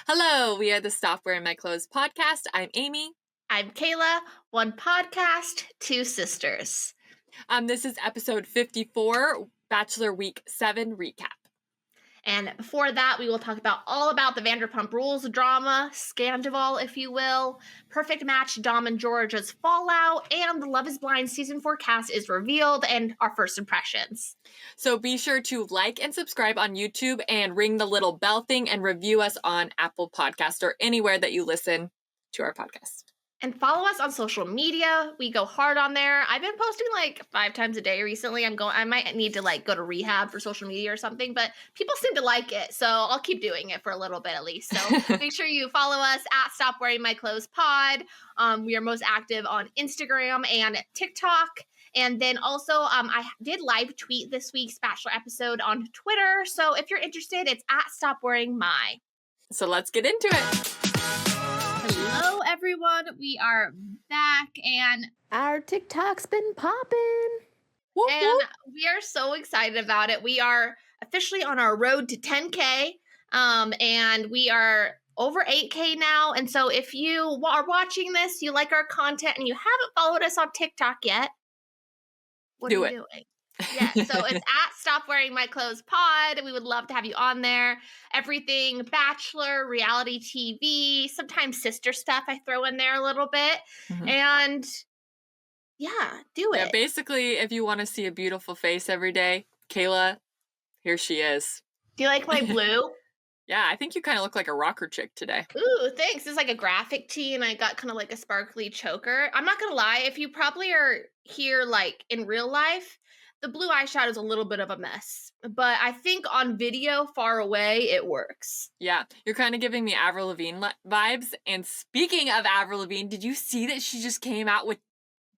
Hello, we are the Stop Wearing My Clothes podcast. I'm Amy. I'm Kayla. One podcast, two sisters. This is episode 54, Bachelor Week 7 recap. And before that, we will talk all about the Vanderpump Rules drama, Scandoval, if you will, Perfect Match, Dom and Georgia's fallout, and the Love is Blind Season 4 cast is revealed, and our first impressions. So be sure to like and subscribe on YouTube and ring the little bell thing and review us on Apple Podcast or anywhere that you listen to our podcast. And follow us on social media. We go hard on there. I've been posting like 5 times a day recently. I might need to like go to rehab for social media or something, but people seem to like it. So I'll keep doing it for a little bit at least. So make sure you follow us at Stop Wearing My Clothes Pod. We are most active on Instagram and TikTok. And then also I did live tweet this week's Bachelor episode on Twitter. So if you're interested, it's at Stop Wearing My. So let's get into it. Hello, everyone. We are back, and our TikTok's been popping. And we are so excited about it. We are officially on our road to 10K, and we are over 8K now. And so if you are watching this, you like our content, and you haven't followed us on TikTok yet, what are you doing? Yeah, so it's at Stop Wearing My Clothes Pod. We would love to have you on there. Everything Bachelor, reality TV, sometimes sister stuff I throw in there a little bit. Mm-hmm. And yeah, do it. Yeah, basically, if you want to see a beautiful face every day, Kayla, here she is. Do you like my blue? Yeah, I think you kind of look like a rocker chick today. Ooh, thanks. It's like a graphic tee, and I got kind of like a sparkly choker. I'm not going to lie. If you probably are here like in real life, the blue eyeshadow is a little bit of a mess, but I think on video far away, it works. Yeah, you're kind of giving me Avril Lavigne vibes. And speaking of Avril Lavigne, did you see that she just came out with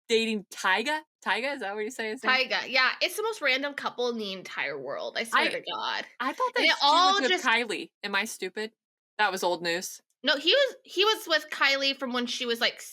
dating Tyga? Tyga, is that what you say his name? Tyga, yeah. It's the most random couple in the entire world, I swear to God. I thought that she was with Kylie. Am I stupid? That was old news. No, he was with Kylie from when she was like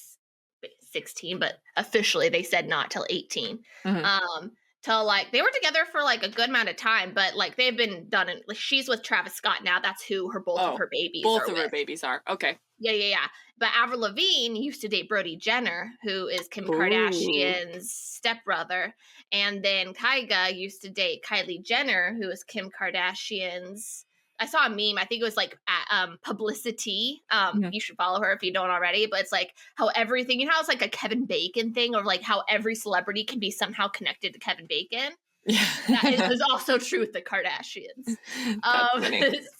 16, but officially they said not till 18. Mm-hmm. Till like they were together for like a good amount of time, but like they've been done. Like she's with Travis Scott now. That's who both of her babies are. Okay. Yeah. But Avril Lavigne used to date Brody Jenner, who is Kim Kardashian's stepbrother, and then Tyga used to date Kylie Jenner, who is Kim Kardashian's. I saw a meme. I think it was like at Publicity. Mm-hmm. You should follow her if you don't already. But it's like how everything, how it's like a Kevin Bacon thing, or like how every celebrity can be somehow connected to Kevin Bacon. Yeah. That is also true with the Kardashians.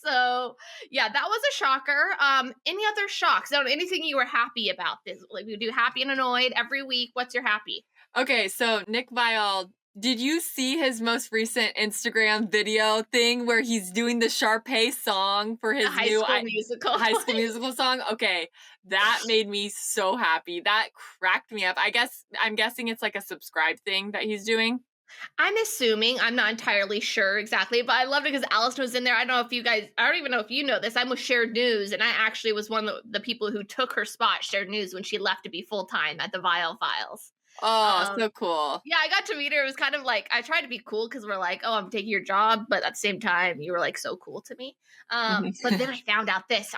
So yeah, that was a shocker. Any other shocks? Anything you were happy about this? Like we do happy and annoyed every week. What's your happy? Okay, so Nick Viall. Did you see his most recent Instagram video thing where he's doing the Sharpay song for his new High School Musical song? Okay, that made me so happy. That cracked me up. I'm guessing it's like a subscribe thing that he's doing. I'm assuming. I'm not entirely sure exactly, but I loved it because Allison was in there. I don't even know if you know this. I'm with Shared News, and I actually was one of the people who took her spot, Shared News, when she left to be full-time at the Viall Files. Oh, so cool. Yeah, I got to meet her. It was kind of like, I tried to be cool because we're like, oh, I'm taking your job. But at the same time, you were like so cool to me. But then I found out this.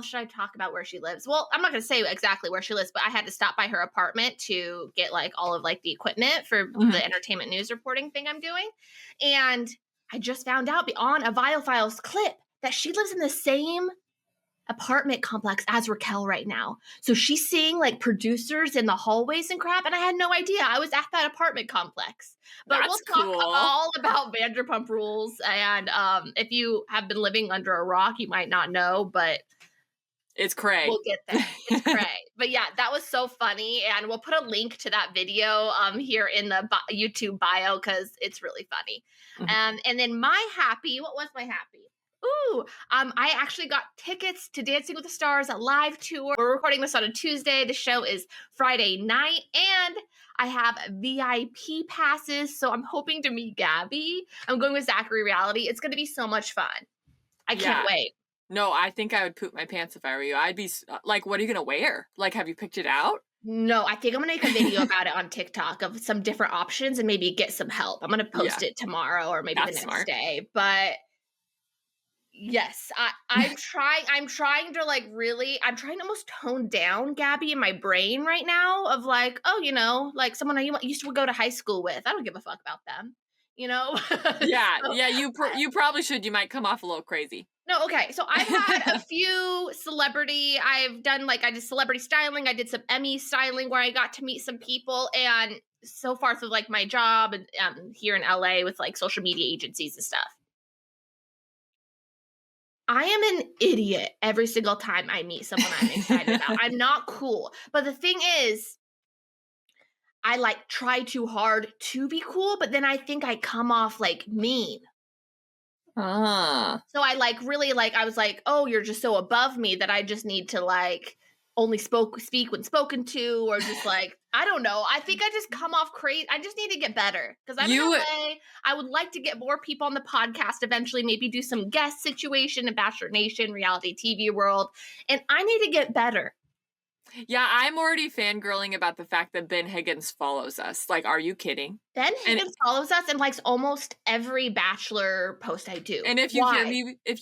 Should I talk about where she lives? Well, I'm not going to say exactly where she lives, but I had to stop by her apartment to get like all of like the equipment for the entertainment news reporting thing I'm doing. And I just found out on a Viall Files clip that she lives in the same apartment complex as Raquel right now. So she's seeing like producers in the hallways and crap, and I had no idea I was at that apartment complex. But we'll talk all about Vanderpump Rules, and if you have been living under a rock, you might not know, but it's cray. We'll get there. It's cray. But yeah, that was so funny, and we'll put a link to that video here in the YouTube bio because it's really funny. And then what was my happy? I actually got tickets to Dancing with the Stars Live Tour. We're recording this on a Tuesday. The show is Friday night, and I have VIP passes, so I'm hoping to meet Gabby. I'm going with Zachary Reality. It's going to be so much fun. I can't wait. No, I think I would poop my pants if I were you. I'd be like, what are you going to wear? Like, have you picked it out? No, I think I'm going to make a video about it on TikTok of some different options and maybe get some help. I'm going to post it tomorrow or maybe the next day. But yes, I'm trying to like really, I'm trying to almost tone down Gabby in my brain right now of like, oh, you know, like someone I used to go to high school with. I don't give a fuck about them, you know? Yeah, so, yeah, you probably should. You might come off a little crazy. No, okay. So I've had a few I did celebrity styling. I did some Emmy styling where I got to meet some people, and so far through like my job and here in LA with like social media agencies and stuff. I am an idiot every single time I meet someone I'm excited about. I'm not cool. But the thing is, I like try too hard to be cool, but then I think I come off like mean. So I like really like, I was like, oh, you're just so above me that I just need to like only speak when spoken to, or just like, I don't know. I think I just come off crazy. I just need to get better because I'm in LA. I would like to get more people on the podcast eventually, maybe do some guest situation in Bachelor Nation, reality TV world. And I need to get better. Yeah, I'm already fangirling about the fact that Ben Higgins follows us. Like, are you kidding? Ben Higgins follows us and likes almost every Bachelor post I do. And if you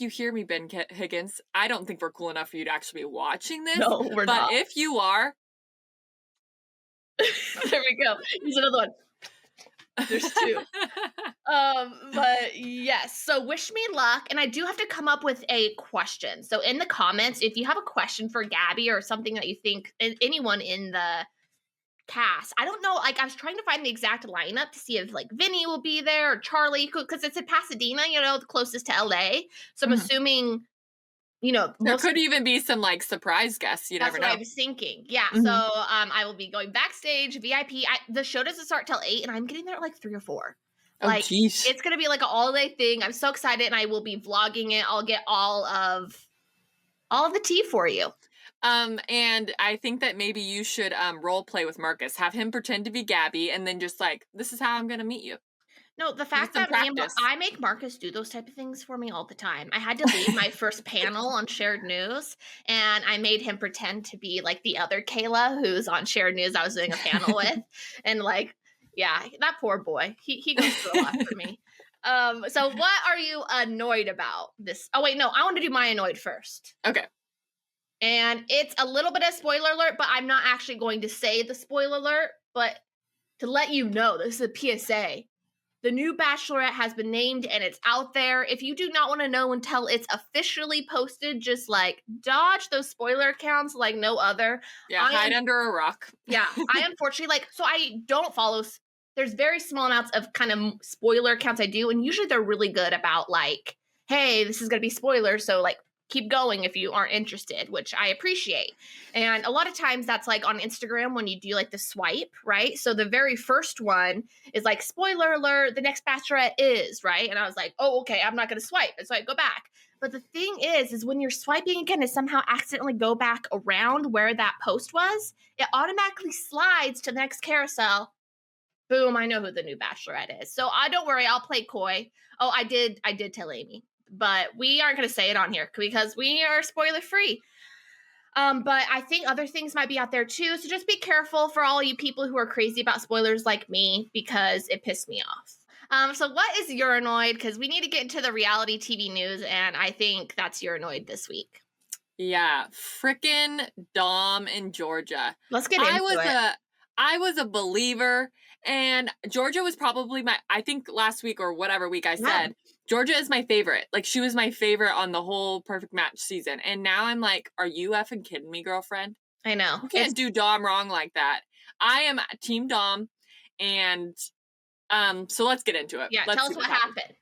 hear me, Ben Higgins, I don't think we're cool enough for you to actually be watching this. No, we're not. But if you are, there we go. Here's another one. There's two. But yes, so wish me luck. And I do have to come up with a question. So in the comments, if you have a question for Gabby or something that you think anyone in the cast, I don't know, like I was trying to find the exact lineup to see if like Vinny will be there or Charlie, because it's in Pasadena, you know, the closest to LA. So I'm assuming, you know, there could even be some like surprise guests. You never know. That's what I was thinking. Yeah. So I will be going backstage VIP. The show doesn't start till 8, and I'm getting there at like 3 or 4. Like, it's gonna be like an all-day thing. I'm so excited, and I will be vlogging it. I'll get all of the tea for you. And I think that maybe you should role play with Marcus. Have him pretend to be Gabby, and then just like, this is how I'm gonna meet you. No, the fact that I make Marcus do those type of things for me all the time. I had to leave my first panel on Shared News, and I made him pretend to be like the other Kayla who's on Shared News I was doing a panel with. And like, yeah, that poor boy. He goes through a lot for me. So what are you annoyed about this? Oh, wait, no, I want to do my annoyed first. Okay. And it's a little bit of spoiler alert, but I'm not actually going to say the spoiler alert, but to let you know, this is a PSA. The new Bachelorette has been named and it's out there. If you do not want to know until it's officially posted, just like dodge those spoiler accounts like no other. Yeah, hide under a rock. Yeah, I unfortunately so I don't follow. There's very small amounts of kind of spoiler accounts I do, and usually they're really good about like, hey, this is going to be spoilers, so like keep going if you aren't interested, which I appreciate. And a lot of times that's like on Instagram when you do like the swipe, right? So the very first one is like, spoiler alert, the next Bachelorette is, right? And I was like, oh, okay, I'm not going to swipe. And so I go back. But the thing is when you're swiping again, is somehow accidentally go back around where that post was, it automatically slides to the next carousel. Boom, I know who the new Bachelorette is. So don't worry, I'll play coy. Oh, I did tell Amy. But we aren't going to say it on here because we are spoiler free. But I think other things might be out there too. So just be careful for all you people who are crazy about spoilers like me, because it pissed me off. So what is your annoyed? Because we need to get into the reality TV news, and I think that's your annoyed this week. Yeah, frickin' Dom and Georgia. Let's get into it. I was a believer, and Georgia was probably I think last week or whatever week I said, Georgia is my favorite. Like, she was my favorite on the whole Perfect Match season. And now I'm like, are you effing kidding me, girlfriend? I know. You can't do Dom wrong like that. I am Team Dom. And so let's get into it. Yeah, tell us what happened.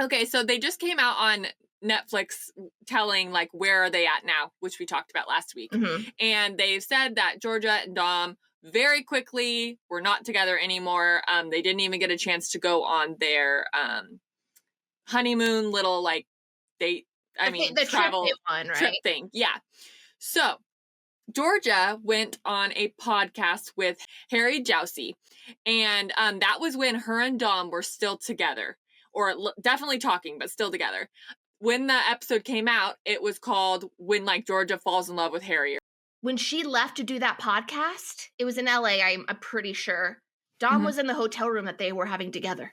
Okay, so they just came out on Netflix telling, like, where are they at now, which we talked about last week. And they've said that Georgia and Dom very quickly were not together anymore. They didn't even get a chance to go on their honeymoon little like date. The travel trip thing. Yeah. So Georgia went on a podcast with Harry Jowsey, and that was when her and Dom were still together, or definitely talking, but still together. When the episode came out, it was called When Like Georgia Falls in Love with Harry. when she left to do that podcast, it was in LA, I'm pretty sure. Dom was in the hotel room that they were having together.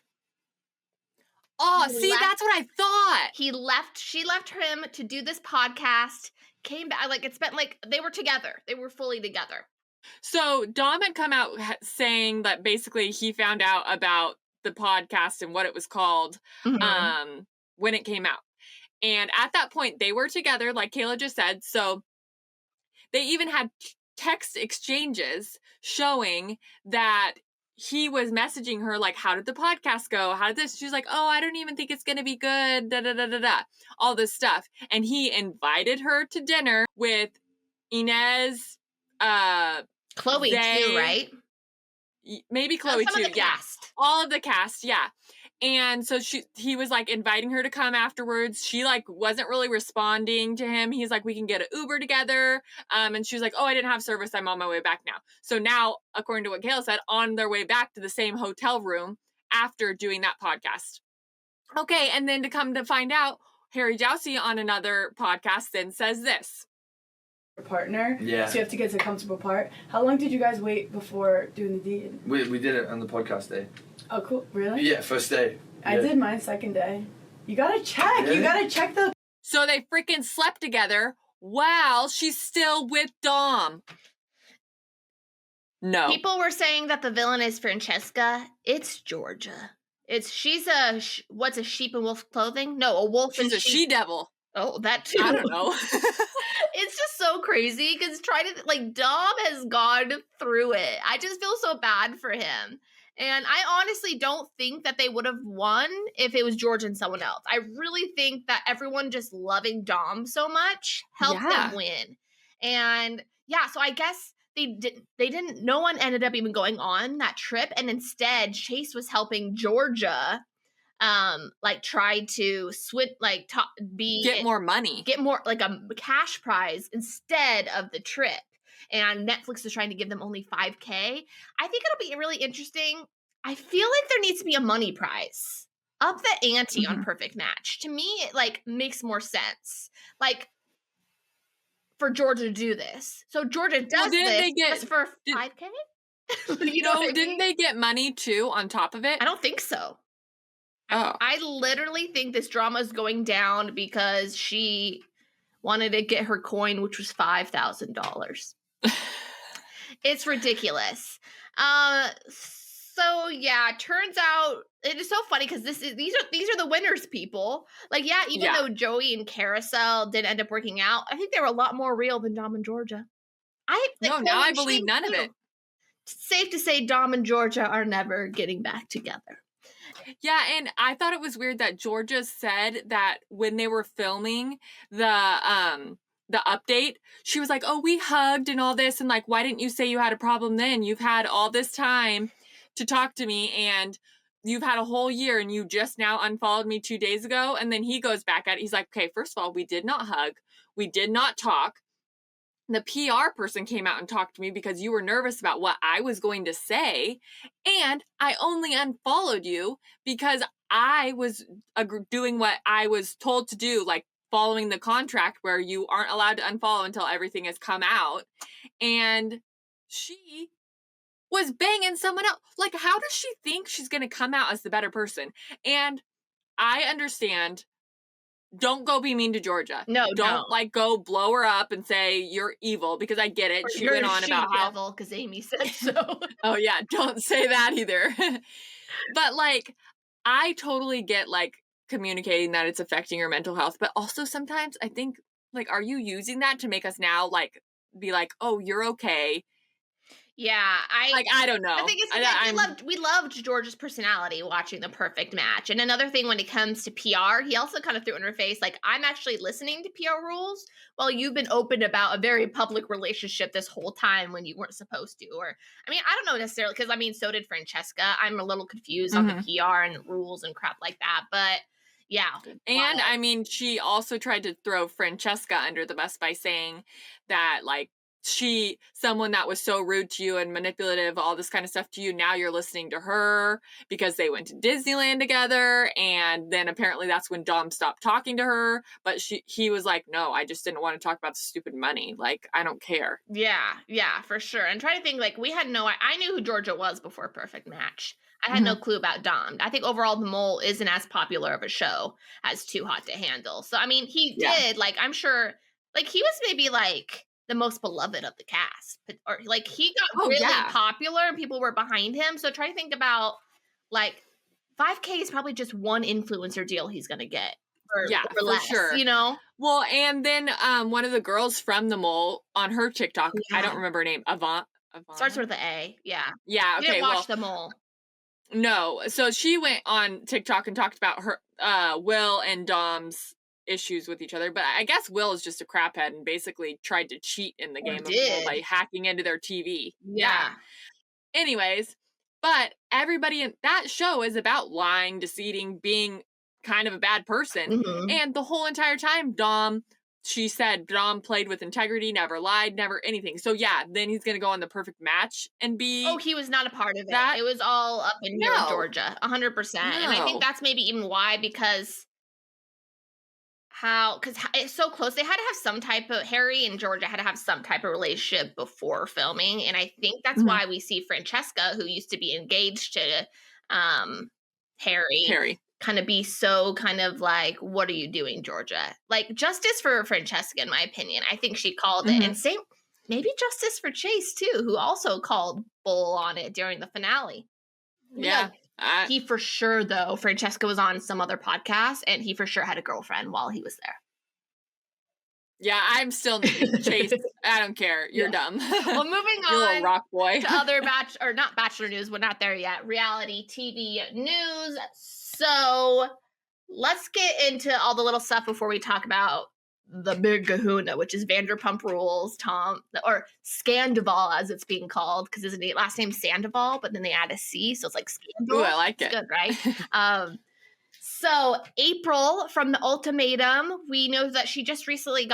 Oh, that's what I thought. She left him to do this podcast, came back, they were together. They were fully together. So Dom had come out saying that basically he found out about the podcast and what it was called when it came out. And at that point, they were together, like Kayla just said. So they even had text exchanges showing that he was messaging her, like, how did the podcast go? How did this? She's like, oh, I don't even think it's going to be good. Da, da, da, da, da. All this stuff. And he invited her to dinner with Inez, Chloe too, right? Maybe Chloe too. Yeah. Cast. All of the cast. Yeah. And so he was like inviting her to come afterwards. She like wasn't really responding to him. He's like, we can get an Uber together. And she was like, oh, I didn't have service. I'm on my way back now. So now, according to what Kayla said, on their way back to the same hotel room after doing that podcast. Okay. And then to come to find out, Harry Jowsey on another podcast then says this. Partner, so you have to get to a comfortable part. How long did you guys wait before doing the deed? We did it on the podcast day. Oh, cool. Really? Yeah, first day. I did mine second day. You gotta check. Really? You gotta check the... So they freaking slept together while she's still with Dom. No. People were saying that the villain is Francesca. It's Georgia. She's a what's a sheep in wolf clothing? No, a wolf in sheep. She's a she-devil. Oh, that too. I don't know. It's just so crazy because Dom has gone through it. I just feel so bad for him. And I honestly don't think that they would have won if it was George and someone else. I really think that everyone just loving Dom so much helped them win. And yeah, so I guess they didn't, no one ended up even going on that trip. And instead, Chase was helping Georgia tried to get more money, get more like a cash prize instead of the trip. And Netflix is trying to give them only $5,000. I think it'll be really interesting. I feel like there needs to be a money prize. Up the ante on Perfect Match. To me, it makes more sense. For Georgia to do this. So Georgia does this just for $5,000? Didn't they get money too on top of it? I don't think so. Oh. I literally think this drama is going down because she wanted to get her coin, which was $5,000. It's ridiculous. So yeah, turns out it is so funny because these are the winners, people. Even though Joey and Carousel did end up working out, I think they were a lot more real than Dom and Georgia. Now I believe none of it. It's safe to say Dom and Georgia are never getting back together. Yeah, and I thought it was weird that Georgia said that when they were filming the update, she was like, oh, we hugged and all this, and why didn't you say you had a problem then? You've had all this time to talk to me, and you've had a whole year, and you just now unfollowed me 2 days ago. And then he goes back at it. He's like, okay, first of all, we did not hug. We did not talk. The PR person came out and talked to me because you were nervous about what I was going to say. And I only unfollowed you because I was doing what I was told to do, following the contract where you aren't allowed to unfollow until everything has come out. And she was banging someone else. How does she think she's going to come out as the better person? And I understand. Don't go be mean to Georgia. No, don't go blow her up and say you're evil, because I get it. She went on about how because Amy said so. Oh yeah, don't say that either. But I totally get communicating that it's affecting your mental health, but also sometimes I think are you using that to make us now be oh, you're okay? Yeah, I don't know. I think it's we loved George's personality watching the Perfect Match. And another thing when it comes to PR, he also kind of threw in her face, I'm actually listening to PR rules while you've been open about a very public relationship this whole time when you weren't supposed to. Or, I don't know necessarily, because so did Francesca. I'm a little confused on the PR and rules and crap like that. But yeah. And she also tried to throw Francesca under the bus by saying that someone that was so rude to you and manipulative, all this kind of stuff to you, now you're listening to her because they went to Disneyland together, and then apparently that's when Dom stopped talking to her, but he was like, no, I just didn't want to talk about the stupid money. Like, I don't care. Yeah, for sure. And try to think, like, I knew who Georgia was before Perfect Match. I had no clue about Dom. I think overall The Mole isn't as popular of a show as Too Hot to Handle. So, I mean, he did, like, I'm sure, like, he was maybe, like, the most beloved of the cast. Or, like, he got really popular and people were behind him. So try to think about, like, 5K is probably just one influencer deal he's going to get. Or less, for sure. You know? Well, and then one of the girls from The Mole on her TikTok, I don't remember her name, Avant? Starts with an A, yeah. Yeah, okay. You didn't watch The Mole. No. So she went on TikTok and talked about her, Will and Dom's issues with each other. But I guess Will is just a craphead and basically tried to cheat in the game of The Mole by hacking into their TV. Yeah. Anyways, but everybody in that show is about lying, deceiving, being kind of a bad person. And the whole entire time, she said Dom played with integrity, never lied, never anything. So yeah, then he's going to go on the Perfect Match and be... Oh, he was not a part of it. It was all up in here with Georgia, 100%. And I think that's maybe even why, because it's so close. They had to have some type of... Harry and Georgia had to have some type of relationship before filming. And I think that's why we see Francesca, who used to be engaged to Harry. Kind of be so kind of like, what are you doing, Georgia? Like, justice for Francesca, in my opinion. I think she called it. And same, maybe justice for Chase, too, who also called bull on it during the finale. Yeah. He for sure, though, Francesca was on some other podcast, and he for sure had a girlfriend while he was there. Yeah, I'm still Chase. I don't care. You're dumb. Well, moving on, you're a little rock boy. To other not Bachelor news. We're not there yet. Reality TV news. So let's get into all the little stuff before we talk about the big kahuna, which is Vanderpump Rules, or Scandoval as it's being called, because his last name's Sandoval, but then they add a C, so it's like Scandal. Ooh, I like it. Good, right? So April from The Ultimatum, we know that she just recently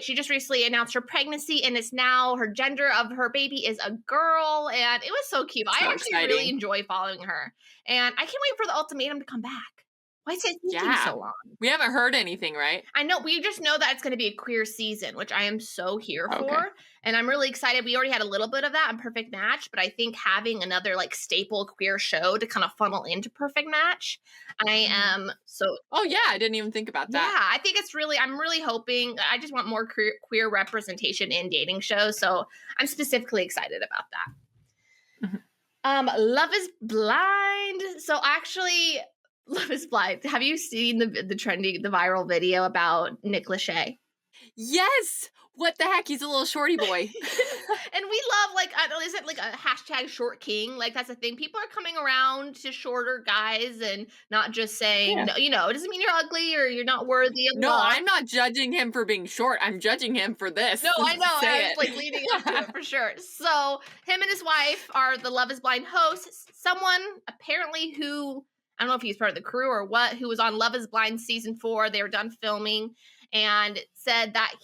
she just recently announced her pregnancy, and it's now her gender of her baby is a girl, and it was so cute. I actually really enjoy following her, and I can't wait for The Ultimatum to come back. Why is it taking so long? We haven't heard anything, right? I know. We just know that it's going to be a queer season, which I am so here for. And I'm really excited. We already had a little bit of that in Perfect Match, but I think having another like staple queer show to kind of funnel into Perfect Match, I am so... Oh, yeah. I didn't even think about that. Yeah, I think I'm really hoping... I just want more queer representation in dating shows, so I'm specifically excited about that. Love is Blind. So actually... Love is Blind. Have you seen the viral video about Nick Lachey? Yes. What the heck? He's a little shorty boy. And we love, like, is it like a hashtag short king? Like, that's a thing. People are coming around to shorter guys and not just saying, no, it doesn't mean you're ugly or you're not worthy of love. I'm not judging him for being short. I'm judging him for this. No, I know. I was like leading up to it for sure. So him and his wife are the Love is Blind hosts. Someone apparently who... I don't know if he's part of the crew or what, who was on Love is Blind season 4. They were done filming and said that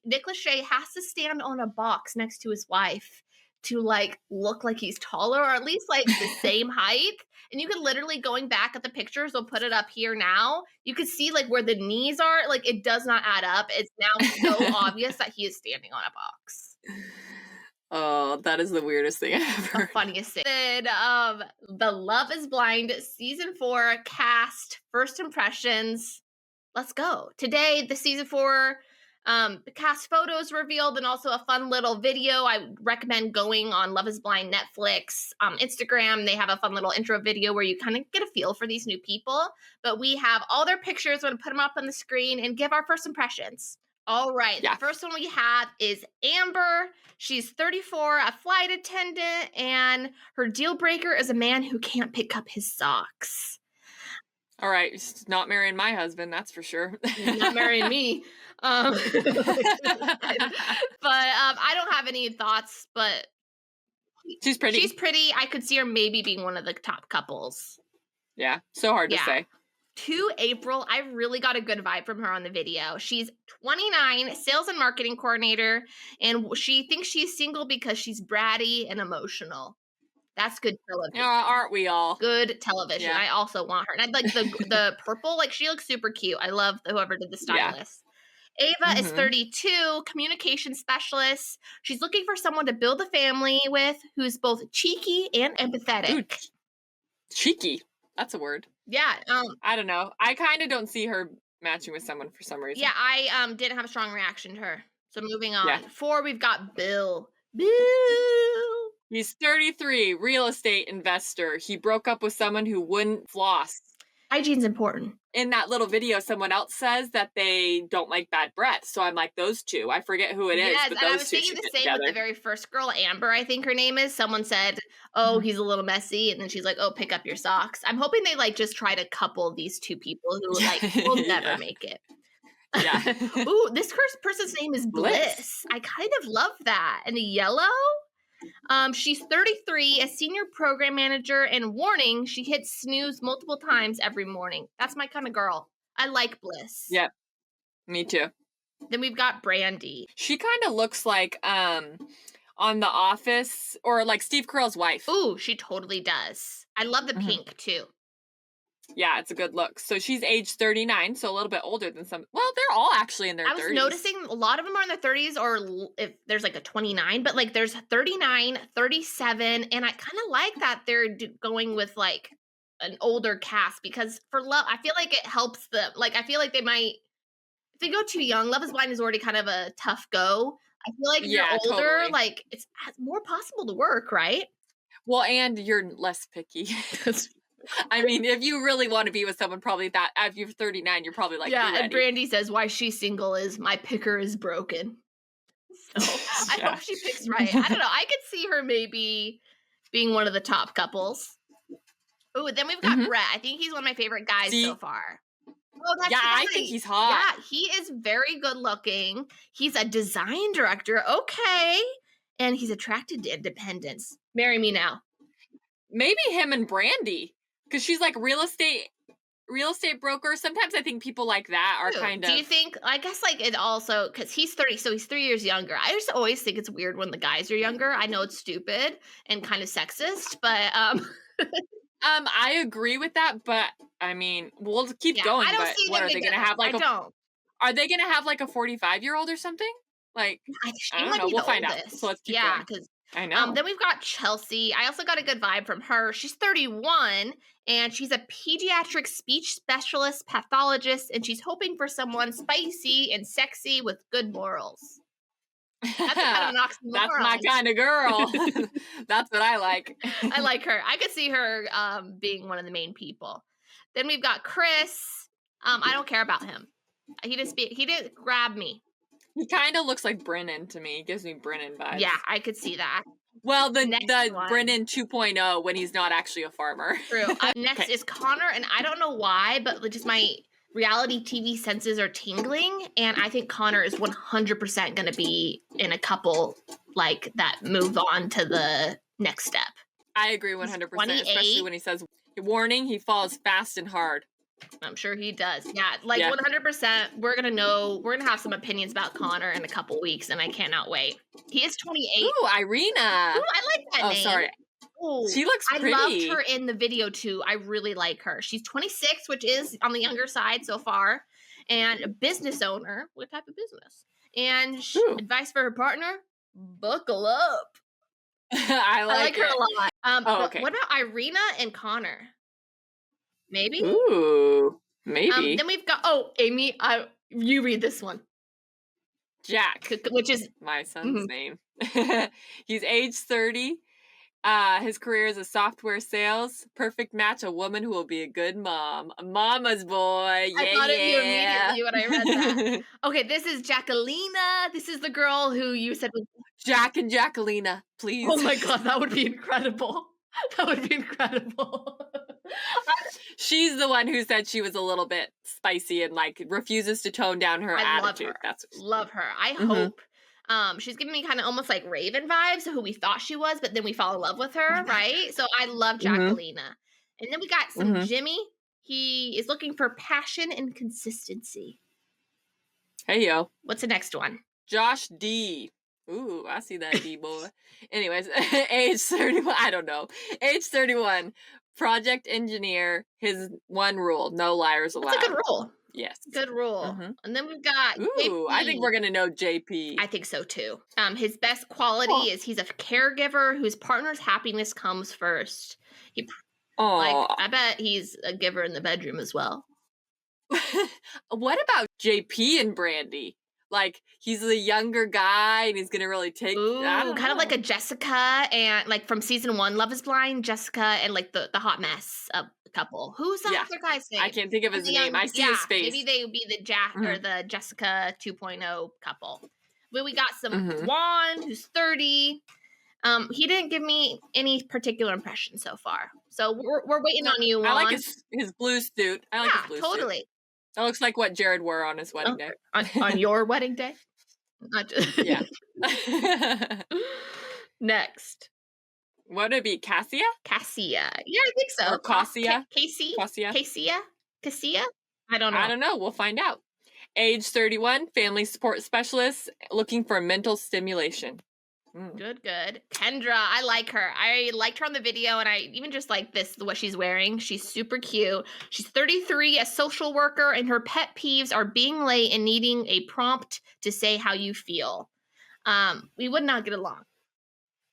Nick Lachey has to stand on a box next to his wife to like look like he's taller or at least like the same height. And you could literally, going back at the pictures, we'll put it up here now. You could see like where the knees are. Like it does not add up. It's now so obvious that he is standing on a box. Oh, that is the weirdest thing ever. The funniest thing. Then, the Love is Blind season 4 cast first impressions. Let's go. Today, the season 4 cast photos revealed and also a fun little video. I recommend going on Love is Blind Netflix, Instagram. They have a fun little intro video where you kind of get a feel for these new people. But we have all their pictures. We're going to put them up on the screen and give our first impressions. All right. Yeah. The first one we have is Amber. She's 34, a flight attendant, and her deal breaker is a man who can't pick up his socks. All right. She's not marrying my husband, that's for sure. Not marrying me. But I don't have any thoughts, but she's pretty. She's pretty. I could see her maybe being one of the top couples. Yeah. So hard to say. To April, I really got a good vibe from her on the video. She's 29, sales and marketing coordinator, and she thinks she's single because she's bratty and emotional. That's good television. Aren't we all? Good television. Yeah. I also want her. And I'd like the purple, like she looks super cute. I love whoever did the stylist. Yeah. Ava is 32, communication specialist. She's looking for someone to build a family with who's both cheeky and empathetic. Ooh, cheeky. That's a word. Yeah. I don't know. I kind of don't see her matching with someone for some reason. Yeah, I didn't have a strong reaction to her. So moving on. Yeah. 4, we've got Bill. He's 33, real estate investor. He broke up with someone who wouldn't floss. Hygiene's important. In that little video, someone else says that they don't like bad breath. So I'm like, those two. I forget who it is. Yes, but and I those was two thinking the should same get with the together. very first girl, Amber, I think her name is. Someone said, oh, he's a little messy. And then she's like, oh, pick up your socks. I'm hoping they like just try to couple these two people who like will never make it. Yeah. Ooh, this person's name is Bliss. I kind of love that. And the yellow? She's 33, a senior program manager, and warning, she hits snooze multiple times every morning. That's my kind of girl. I like Bliss. Yep. Me too. Then we've got Brandy. She kind of looks like on The Office or like Steve Carell's wife. Ooh, she totally does. I love the pink too. Yeah, it's a good look. So she's age 39, so a little bit older than some. Well, they're all actually in their 30s. I was noticing a lot of them are in their 30s, or if there's like a 29, but like there's 39, 37, and I kind of like that they're going with like an older cast because for Love, I feel like it helps them. Like I feel like they might, if they go too young, Love is Blind is already kind of a tough go. I feel like if you're older, totally. like it's more possible to work, right? Well, and you're less picky. I mean, if you really want to be with someone, probably that if you're 39, you're probably like, yeah. And Brandy says why she's single is my picker is broken. So I hope she picks right. I don't know. I could see her maybe being one of the top couples. Oh, then we've got Brett. I think he's one of my favorite guys so far. Oh, that's I think he's hot. Yeah, he is very good looking. He's a design director. Okay. And he's attracted to independence. Marry me now. Maybe him and Brandy. Because she's like real estate broker. Sometimes I think people like that are kind of. Do you think? I guess like it also because he's 30, so he's 3 years younger. I just always think it's weird when the guys are younger. I know it's stupid and kind of sexist, but I agree with that. But I mean, we'll keep going. But what are they going to have? Like, are they going to have like a 45-year-old or something? Like, I don't know. We'll find out. So let's keep going. Because. I know. Then we've got Chelsea. I also got a good vibe from her. She's 31, and she's a pediatric speech specialist pathologist, and she's hoping for someone spicy and sexy with good morals. That's kind of an oxymoron. That's my kind of girl. That's what I like. I like her. I could see her being one of the main people. Then we've got Chris. I don't care about him. He didn't grab me. He kind of looks like Brennan to me. He gives me Brennan vibes. Yeah, I could see that. Well, the Brennan 2.0 when he's not actually a farmer. True. Next is Connor, and I don't know why, but just my reality TV senses are tingling, and I think Connor is 100% going to be in a couple like that move on to the next step. I agree 100%, especially when he says, warning, he falls fast and hard. I'm sure he does. Yeah, 100%. We're going to have some opinions about Connor in a couple weeks, and I cannot wait. He is 28. Ooh, Irina. Ooh, I like that name. Oh, sorry. Ooh, she looks pretty. I loved her in the video, too. I really like her. She's 26, which is on the younger side so far, and a business owner. What type of business? And advice for her partner, buckle up. I like her a lot. Okay. What about Irina and Connor? Maybe? Ooh, maybe. Then we've got, Amy, you read this one. Jack. Which is my son's name. He's age 30. His career is a software sales. Perfect match, a woman who will be a good mom. A mama's boy. Yeah, I thought of you immediately when I read that. Okay, this is Jacquelina. This is the girl who you said was... Jack and Jacquelina, please. Oh my God, that would be incredible. That would be incredible. She's the one who said she was a little bit spicy and like refuses to tone down her attitude. Love her. I hope. She's giving me kind of almost like Raven vibes, who we thought she was, but then we fall in love with her, right? So I love Jacquelina. And then we got some Jimmy. He is looking for passion and consistency. Hey, yo. What's the next one? Josh D. Ooh, I see that D boy. Anyways, age 31. I don't know. Age 31. Project engineer. His one rule: no liars allowed. That's a good rule. Yes. Good rule. Mm-hmm. And then we've got Ooh, JP. I think we're going to know JP. I think so too. His best quality is he's a caregiver whose partner's happiness comes first. I bet he's a giver in the bedroom as well. What about JP and Brandy? Like, he's the younger guy and he's going to really take... kind of like a Jessica and like from season 1, Love is Blind, Jessica and like the hot mess couple. Who's that other guy's name? I can't think of his name. I see his face. Maybe they would be the Jack or the Jessica 2.0 couple. But we got some Juan, who's 30. He didn't give me any particular impression so far. So we're waiting on you, Juan. I like his blue suit. I like his blue totally. suit. That looks like what Jared wore on his wedding day. On your wedding day? Yeah. Next. Would it be Cassia? Yeah, I think so. Or Cassia? Cassia? I don't know. I don't know. We'll find out. Age 31, family support specialist, looking for mental stimulation. Good. Kendra, I like her. I liked her on the video, and I even just like what she's wearing. She's super cute. She's 33, a social worker, and her pet peeves are being late and needing a prompt to say how you feel. We would not get along.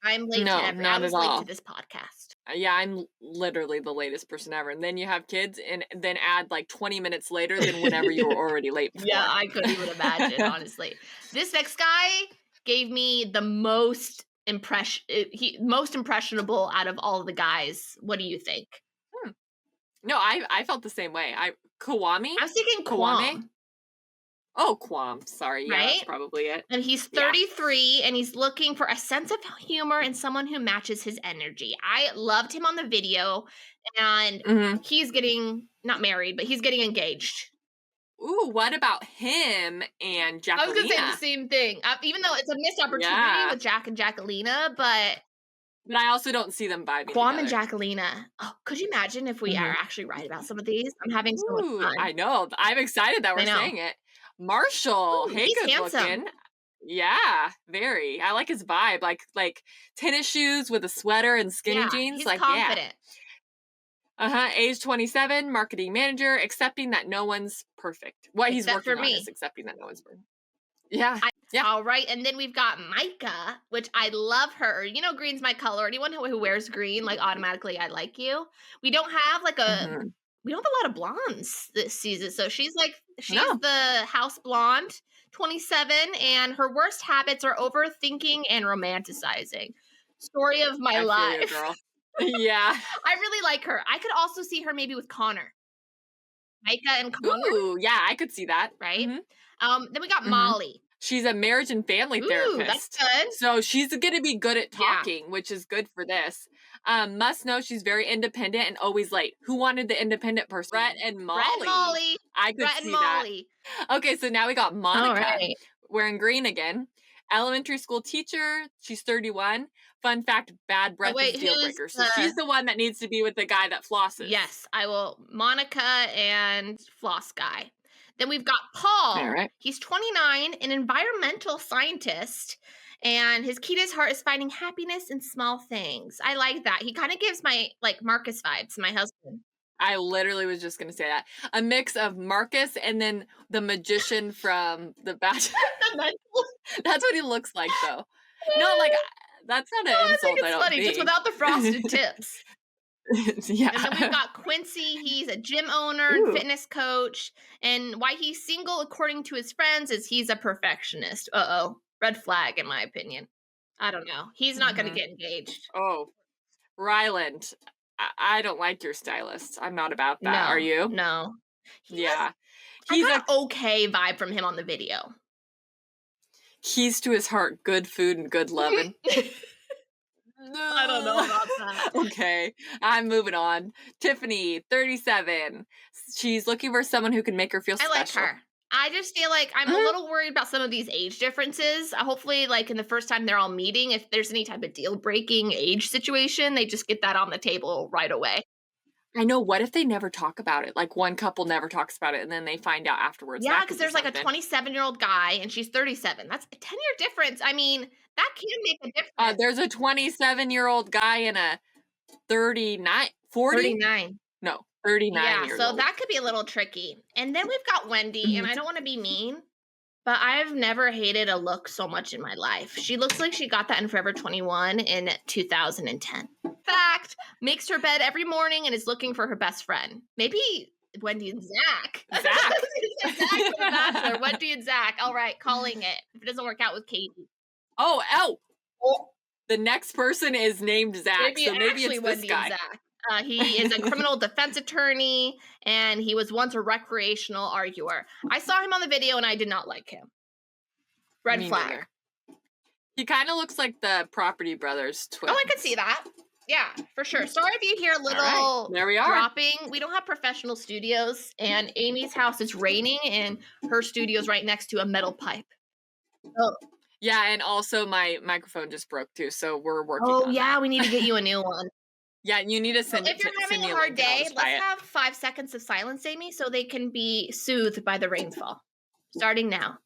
I'm late to everything. I was late to this podcast. Yeah, I'm literally the latest person ever. And then you have kids and then add like 20 minutes later than whenever you were already late before. Yeah, I couldn't even imagine, honestly. This next guy gave me the most impressionable out of all of the guys. What do you think? No, I felt the same way. Kwame? I was thinking Kwame. Oh, Kwame. Sorry. Yeah, that's probably it. And he's 33 and he's looking for a sense of humor and someone who matches his energy. I loved him on the video, and he's getting not married, but he's getting engaged. Ooh, what about him and Jacquelina? I was going to say the same thing. Even though it's a missed opportunity with Jack and Jacquelina, but I also don't see them vibing Kwame and Jacquelina. Oh, could you imagine if we are actually right about some of these? I'm having so much fun. I know. I'm excited that we're saying it. Marshall, he's good handsome. Looking. Yeah, very. I like his vibe. Like tennis shoes with a sweater and skinny jeans. He's confident. Age 27, marketing manager, accepting that no one's perfect. What he's working on is accepting that no one's perfect. Yeah. All right. And then we've got Micah, which I love her. You know, green's my color. Anyone who wears green, like automatically I like you. We don't have like we don't have a lot of blondes this season. So she's the house blonde, 27, and her worst habits are overthinking and romanticizing. Story of my life. You, girl. Yeah. I really like her. I could also see her maybe with Connor. Micah and Connor. Ooh, yeah, I could see that. Right? Then we got Molly. She's a marriage and family therapist. That's good. So she's going to be good at talking, which is good for this. Must know she's very independent and always late. Who wanted the independent person? Brett and Molly. I could see that. Okay, so now we got Monica wearing green again. Elementary school teacher. She's 31. Fun fact, bad breath is deal breaker. So she's the one that needs to be with the guy that flosses. Yes, I will. Monica and floss guy. Then we've got Paul. All right. He's 29, an environmental scientist, and his key to his heart is finding happiness in small things. I like that. He kind of gives my Marcus vibes, my husband. I literally was just going to say that. A mix of Marcus and then the magician from The Bachelor. That's what he looks like, though. No, that's not an insult. I think it's funny, just without the frosted tips. Yeah. And then we've got Quincy. He's a gym owner and fitness coach. And why he's single, according to his friends, is he's a perfectionist. Red flag, in my opinion. I don't know. He's not going to get engaged. Oh, Ryland. I don't like your stylist. I'm not about that. Are you? No. He's an okay vibe from him on the video. Keys to his heart, good food and good loving. I don't know about that. Okay, I'm moving on. Tiffany, 37. She's looking for someone who can make her feel special. I like her. I just feel like I'm a little worried about some of these age differences. Hopefully, in the first time they're all meeting, if there's any type of deal-breaking age situation, they just get that on the table right away. I know. What if they never talk about it? Like one couple never talks about it and then they find out afterwards. Yeah, because there's like a 27-year-old guy and she's 37. That's a 10-year difference. I mean, that can make a difference. There's a 27-year-old guy and a 39, 40? 39. No, 39 Yeah, years so old. that could be a little tricky. And then we've got Wendy, and I don't want to be mean, but I've never hated a look so much in my life. She looks like she got that in Forever 21 in 2010. Fact, makes her bed every morning and is looking for her best friend. Maybe Wendy and Zach. Zach from The Bachelor. Wendy and Zach. All right, calling it. If it doesn't work out with Katie. Oh. The next person is named Zach, maybe it's Wendy this guy. And Zach. He is a criminal defense attorney, and he was once a recreational arguer. I saw him on the video, and I did not like him. Red flag. Neither. He kind of looks like the Property Brothers twins. Oh, I could see that. Yeah, for sure. Sorry if you hear a little there we are. Dropping. We don't have professional studios, and Amy's house is raining, and her studio's right next to a metal pipe. Oh. Yeah, and also my microphone just broke too, so we're working on that. Yeah, we need to get you a new one. Yeah, you need to send. So if you're having a hard day, let's have 5 seconds of silence, Amy, so they can be soothed by the rainfall. Starting now.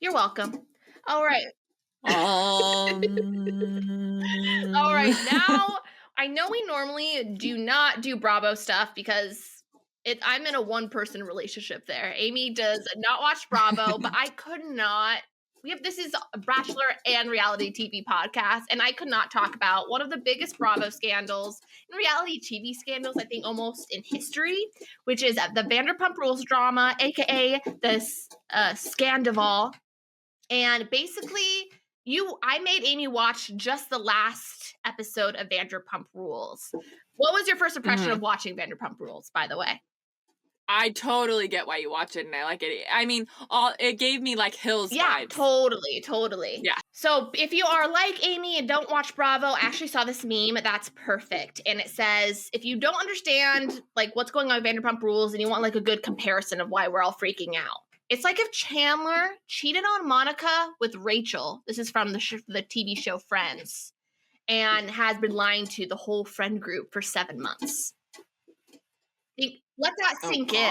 You're welcome. All right. All right. Now, I know we normally do not do Bravo stuff because I'm in a one-person relationship there. Amy does not watch Bravo, but I could not. This is a Bachelor and reality TV podcast, and I could not talk about one of the biggest Bravo scandals and reality TV scandals, I think, almost in history, which is the Vanderpump Rules drama, aka the Scandoval. And basically, I made Amy watch just the last episode of Vanderpump Rules. What was your first impression of watching Vanderpump Rules, by the way? I totally get why you watch it, and I like it. I mean, it gave me like Hills vibes. Yeah, totally. Yeah. So if you are like Amy and don't watch Bravo, I actually saw this meme that's perfect, and it says, if you don't understand like what's going on with Vanderpump Rules and you want like a good comparison of why we're all freaking out, it's like if Chandler cheated on Monica with Rachel. This is from the TV show Friends, and has been lying to the whole friend group for 7 months. Let that sink in.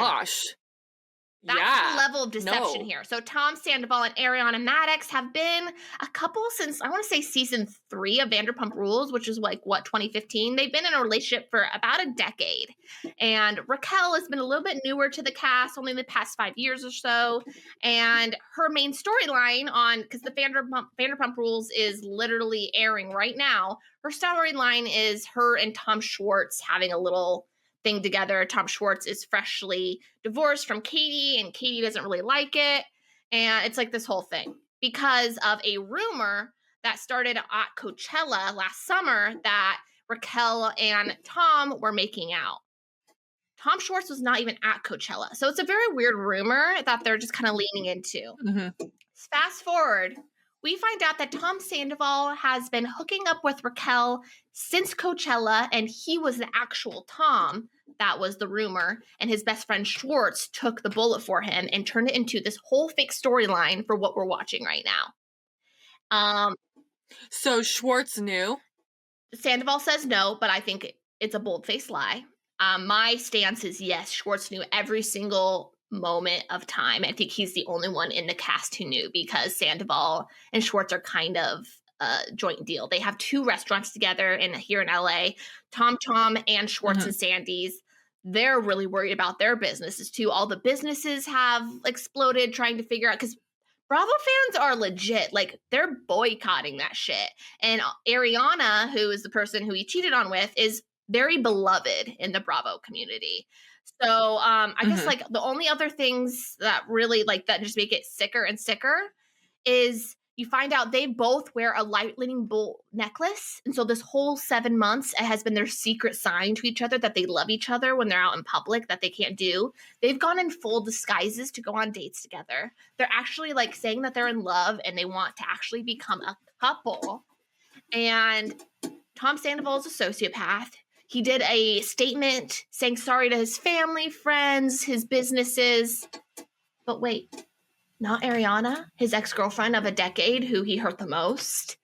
That's the level of deception here. So Tom Sandoval and Ariana Madix have been a couple since, I want to say, season 3 of Vanderpump Rules, which is like, 2015? They've been in a relationship for about a decade. And Raquel has been a little bit newer to the cast, only the past 5 years or so. And her main storyline because the Vanderpump Rules is literally airing right now, her storyline is her and Tom Schwartz having a little thing together. Tom Schwartz is freshly divorced from Katie, and Katie doesn't really like it. And it's like this whole thing because of a rumor that started at Coachella last summer that Raquel and Tom were making out. Tom Schwartz was not even at Coachella. So it's a very weird rumor that they're just kind of leaning into. Fast forward, we find out that Tom Sandoval has been hooking up with Raquel since Coachella, and he was the actual Tom. That was the rumor. And his best friend Schwartz took the bullet for him and turned it into this whole fake storyline for what we're watching right now. So Schwartz knew? Sandoval says no, but I think it's a bold-faced lie. My stance is yes, Schwartz knew every single moment of time. I think he's the only one in the cast who knew, because Sandoval and Schwartz are kind of a joint deal. They have 2 restaurants together here in LA, Tom and Schwartz and Sandy's. They're really worried about their businesses too. All the businesses have exploded trying to figure out, because Bravo fans are legit. Like, they're boycotting that shit. And Ariana, who is the person who he cheated on with, is very beloved in the Bravo community. So I guess like the only other things that really like that just make it sicker and sicker is you find out they both wear a lightning bolt necklace. And so this whole 7 months, it has been their secret sign to each other that they love each other when they're out in public, that they can't do. They've gone in full disguises to go on dates together. They're actually like saying that they're in love and they want to actually become a couple. And Tom Sandoval is a sociopath. He did a statement saying sorry to his family, friends, his businesses. But wait, not Ariana, his ex-girlfriend of a decade who he hurt the most.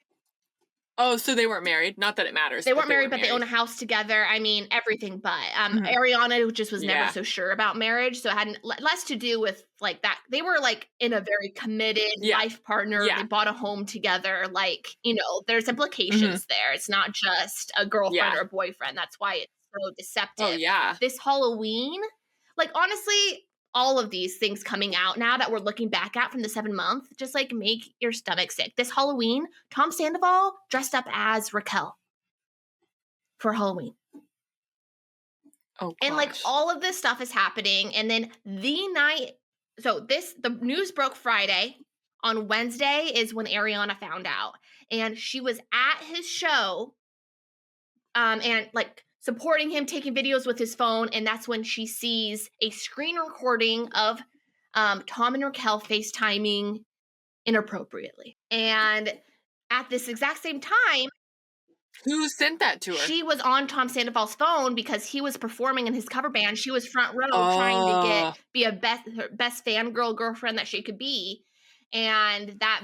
Oh, so they weren't married? Not that it matters. They weren't married, but they own a house together. I mean, everything but. Ariana just was never so sure about marriage, so it had less to do with, like, that. They were, like, in a very committed life partner. They bought a home together. Like, you know, there's implications there. It's not just a girlfriend or a boyfriend. That's why it's so deceptive. Oh, yeah. This Halloween, like, honestly, all of these things coming out now that we're looking back at from the 7 month, just like make your stomach sick. This Halloween, Tom Sandoval dressed up as Raquel for Halloween. Oh, gosh. And like all of this stuff is happening. And then the news broke Friday. On Wednesday is when Ariana found out. And she was at his show and like supporting him, taking videos with his phone, and that's when she sees a screen recording of Tom and Raquel FaceTiming inappropriately. And at this exact same time, who sent that to her? She was on Tom Sandoval's phone because he was performing in his cover band. She was front row trying to be her best fangirl girlfriend that she could be. And that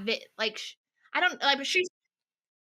she's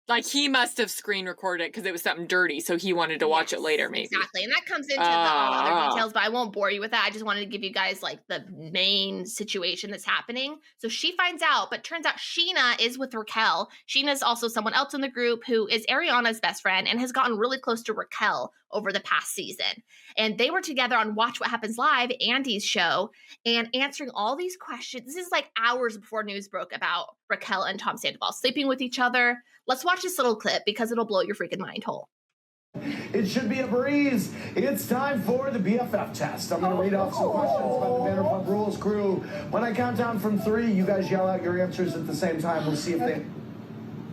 like, he must have screen recorded it because it was something dirty, so he wanted to watch it later, maybe. Exactly, and that comes into all other details, but I won't bore you with that. I just wanted to give you guys, like, the main situation that's happening. So she finds out, but turns out Sheena is with Raquel. Sheena is also someone else in the group who is Ariana's best friend and has gotten really close to Raquel over the past season. And they were together on Watch What Happens Live, Andy's show, and answering all these questions. This is like hours before news broke about Raquel and Tom Sandoval sleeping with each other. Let's watch this little clip because it'll blow your freaking mind hole. It should be a breeze. It's time for the BFF test. I'm going to read off some questions about the Vanderpump Rules crew. When I count down from 3, you guys yell out your answers at the same time. We'll see if they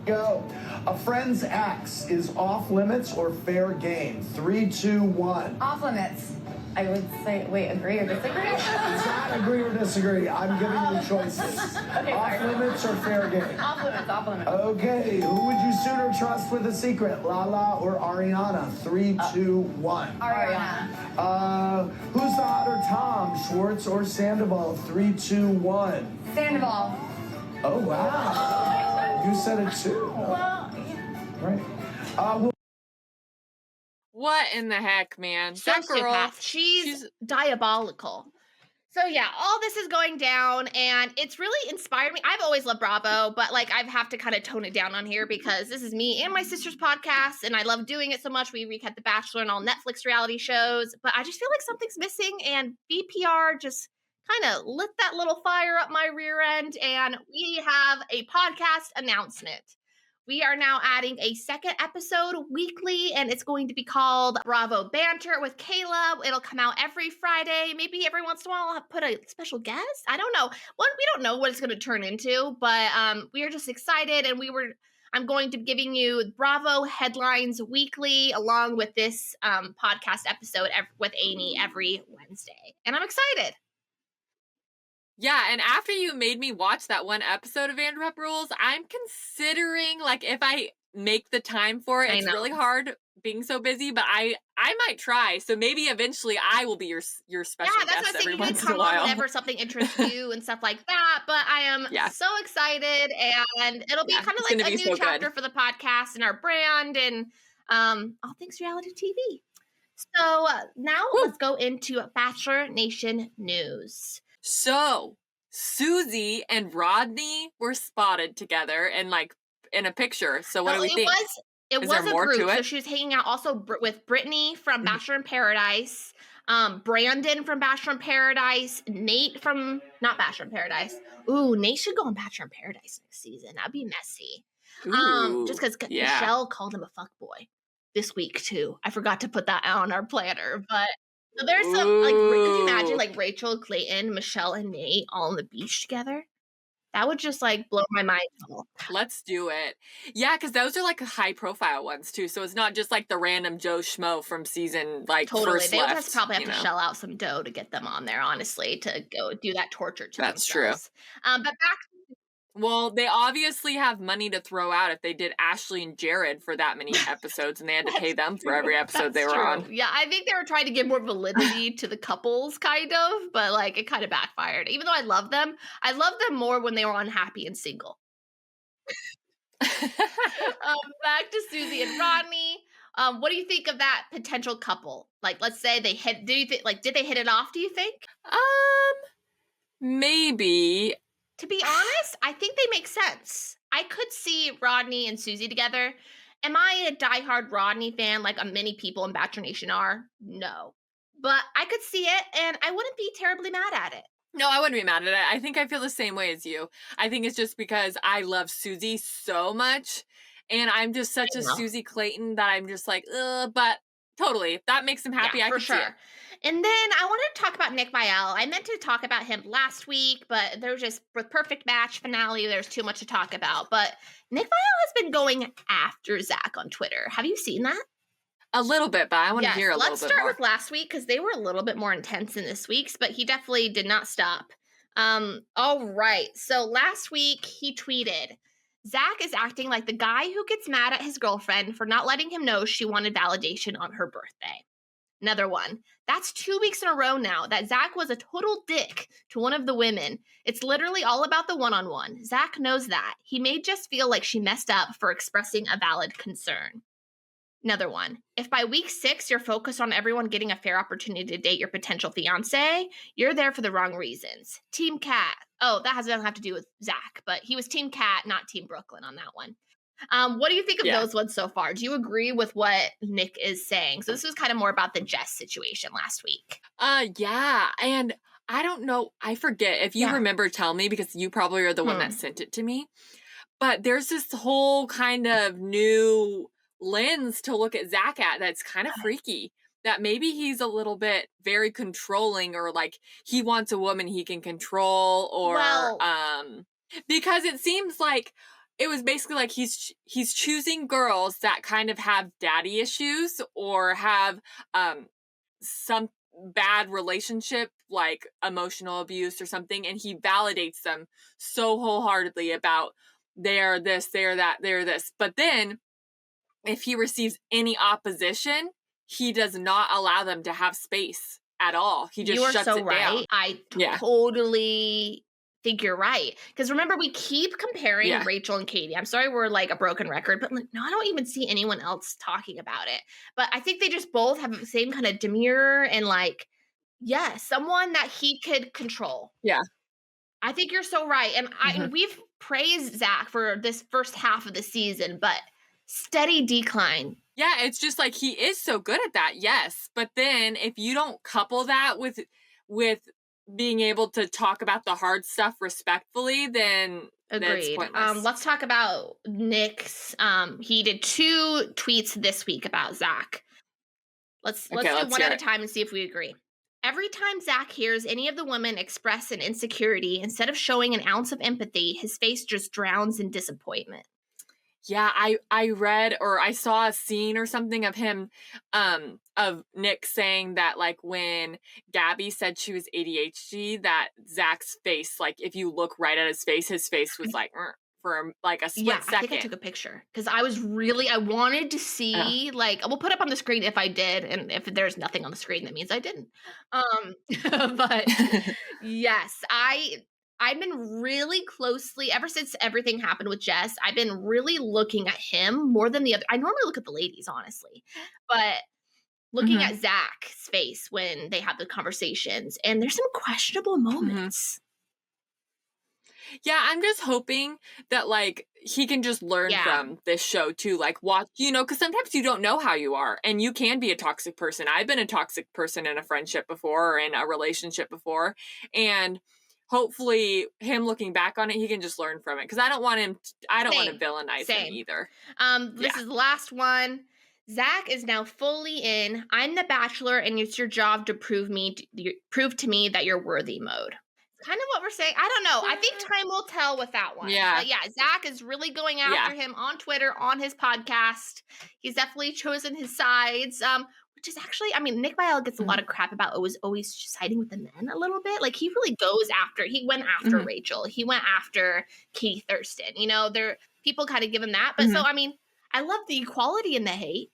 go. A friend's ex is off limits or fair game? 3, 2, 1. Off limits. I would say, wait, agree or disagree? It's not agree or disagree. I'm giving you choices. Okay, off limits or fair game? Off limits, off limits. Okay, who would you sooner trust with a secret, Lala or Ariana? 3, 2, 1. Ariana. Who's the hotter Tom, Schwartz or Sandoval? 3, 2, 1. Sandoval. Oh, wow. You said it too. Well, yeah. Right. What in the heck, man? That girl, she's diabolical. So yeah, all this is going down and it's really inspired me. I've always loved Bravo, but like I have to kind of tone it down on here because this is me and my sister's podcast and I love doing it so much. We recap The Bachelor and all Netflix reality shows, but I just feel like something's missing and VPR just kind of lit that little fire up my rear end and we have a podcast announcement. We are now adding a second episode weekly, and it's going to be called Bravo Banter with Kayla. It'll come out every Friday. Maybe every once in a while I'll put a special guest. I don't know. We don't know what it's going to turn into, but we are just excited, and I'm going to be giving you Bravo headlines weekly, along with this podcast episode with Amy every Wednesday, and I'm excited. Yeah, and after you made me watch that one episode of Vanderpump Rules, I'm considering, like, if I make the time for it, it's really hard being so busy, but I might try. So maybe eventually I will be your special guest every once in a while. Whenever something interests you and stuff like that. But I am so excited, and it'll be kind of like a new chapter for the podcast and our brand and all things reality TV. So now let's go into Bachelor Nation news. So, Susie and Rodney were spotted together and like in a picture. So what do we think? It was a group. So she was hanging out also with Brittany from Bachelor in Paradise, Brandon from Bachelor in Paradise, Nate from not Bachelor in Paradise. Ooh, Nate should go on Bachelor in Paradise next season. That'd be messy. Just because Michelle called him a fuckboy this week too. I forgot to put that on our planner, but. So there's some, like, could you imagine, like, Rachel, Clayton, Michelle, and Nate all on the beach together? That would just, like, blow my mind. Let's do it. Yeah, because those are, like, high-profile ones, too. So it's not just, like, the random Joe Schmo from season, like, first They left, would probably have to shell out some dough to get them on there, honestly, to go do that torture to themselves. That's true. But back. Well, they obviously have money to throw out if they did Ashley and Jared for that many episodes, and they had to pay them for every episode they were on. Yeah, I think they were trying to give more validity to the couples, kind of, but like it kind of backfired. Even though I love them more when they were unhappy and single. Back back to Susie and Rodney. What do you think of that potential couple? Like, let's say they hit. Do you think did they hit it off? Do you think? Maybe. To be honest, I think they make sense. I could see Rodney and Susie together. Am I a diehard Rodney fan like many people in Bachelor Nation are? No. But I could see it, and I wouldn't be terribly mad at it. No, I wouldn't be mad at it. I think I feel the same way as you. I think it's just because I love Susie so much, and I'm just such a Susie Clayton that I'm just like, but totally. If that makes him happy, yeah, I for can sure. see it. And then I wanted to talk about Nick Viall. I meant to talk about him last week, but there was just with Perfect Match finale, there's too much to talk about. But Nick Viall has been going after Zach on Twitter. Have you seen that? A little bit, but I want to hear a little bit more. Let's start with last week because they were a little bit more intense than this week's, but he definitely did not stop. All right. So last week he tweeted, Zach is acting like the guy who gets mad at his girlfriend for not letting him know she wanted validation on her birthday. Another one. That's 2 weeks in a row now that Zach was a total dick to one of the women. It's literally all about the one-on-one. Zach knows that. He may just feel like she messed up for expressing a valid concern. Another one. If by week 6 you're focused on everyone getting a fair opportunity to date your potential fiance, you're there for the wrong reasons. Team Cat. Oh, that doesn't have to do with Zach, but he was Team Cat, not Team Brooklyn on that one. What do you think of those ones so far? Do you agree with what Nick is saying? So this was kind of more about the Jess situation last week. Yeah. And I don't know. I forget if you remember, tell me, because you probably are the one that sent it to me. But there's this whole kind of new lens to look at Zach at that's kind of freaky. That maybe he's a little bit very controlling, or like he wants a woman he can control, or because it seems like it was basically like he's choosing girls that kind of have daddy issues or have some bad relationship, like emotional abuse or something, and he validates them so wholeheartedly about they're this, they're that, they're this. But then if he receives any opposition, he does not allow them to have space at all. He just shuts it down. I totally think you're right. Because remember, we keep comparing Rachel and Katie. I'm sorry we're like a broken record, but like, no, I don't even see anyone else talking about it. But I think they just both have the same kind of demure and like, someone that he could control. Yeah. I think you're so right. And we've praised Zach for this first half of the season, but steady decline. Yeah, it's just like he is so good at that, yes. But then if you don't couple that with being able to talk about the hard stuff respectfly, then that's pointless. Let's talk about Nick's. He did 2 tweets this week about Zach. Let's do one at a time and see if we agree. Every time Zach hears any of the women express an insecurity, instead of showing an ounce of empathy, his face just drowns in disappointment. Yeah, I read or I saw a scene or something of him, of Nick saying that like when Gabby said she was ADHD, that Zach's face, like if you look right at his face was like for like a split second. I think I took a picture because I wanted to see like, we'll put up on the screen if I did, and if there's nothing on the screen, that means I didn't. But yes, I've been really closely, ever since everything happened with Jess, I've been really looking at him more than the other. I normally look at the ladies, honestly, but looking at Zach's face when they have the conversations, and there's some questionable moments. Yeah, I'm just hoping that like he can just learn from this show too. Like watch, because sometimes you don't know how you are, and you can be a toxic person. I've been a toxic person in a friendship before or in a relationship before, and hopefully him looking back on it, he can just learn from it. Because I don't want to villainize him either. This is the last one. Zach is now fully in I'm the Bachelor and it's your job to prove to me that you're worthy mode. Kind of what we're saying. I don't know. I think time will tell with that one. Yeah. But yeah, Zach is really going after him on Twitter, on his podcast. He's definitely chosen his sides. Which is actually, I mean, Nick Viall gets a lot of crap about always siding with the men a little bit. Like, he really he went after Rachel. He went after Katie Thurston. People kind of give him that. But so, I mean, I love the equality in the hate.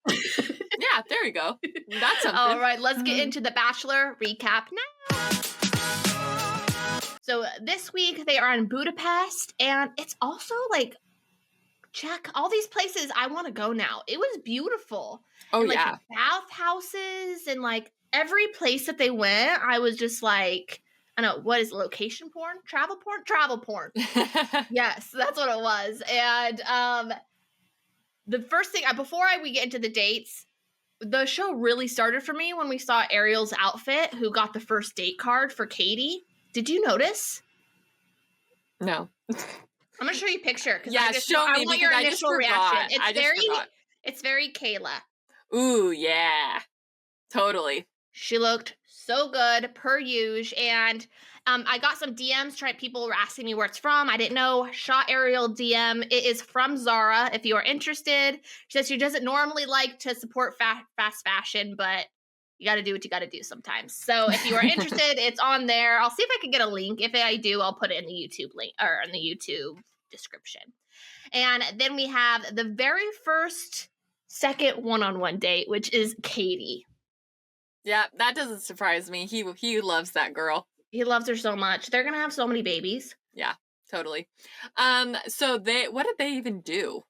Yeah, there you go. That's something. All right, let's get into the Bachelor recap now. So this week they are in Budapest, and it's also like check all these places I want to go now. It was beautiful. Oh, and, yeah. The bathhouses and like every place that they went, I was just like, I don't know, what is location porn? Travel porn? Travel porn. Yes, that's what it was. And the first thing, before we get into the dates, the show really started for me when we saw Ariel's outfit, who got the first date card for Katie. Did you notice? No. I'm gonna show you a picture. Yeah, show me, I want your initial reaction. It's very Kayla. Ooh, yeah. Totally. She looked so good, per usual. And I got some DMs. People were asking me where it's from. I didn't know. Shot Ariel DM. It is from Zara. If you are interested, she says she doesn't normally like to support fast fashion, but you got to do what you got to do sometimes. So if you are interested, it's on there. I'll see if I can get a link. If I do, I'll put it in the YouTube link or in the YouTube description. And then we have the very first second one-on-one date, which is Katie. Yeah, that doesn't surprise me. He loves that girl. He loves her so much. They're gonna have so many babies. Yeah, totally. So what did they even do?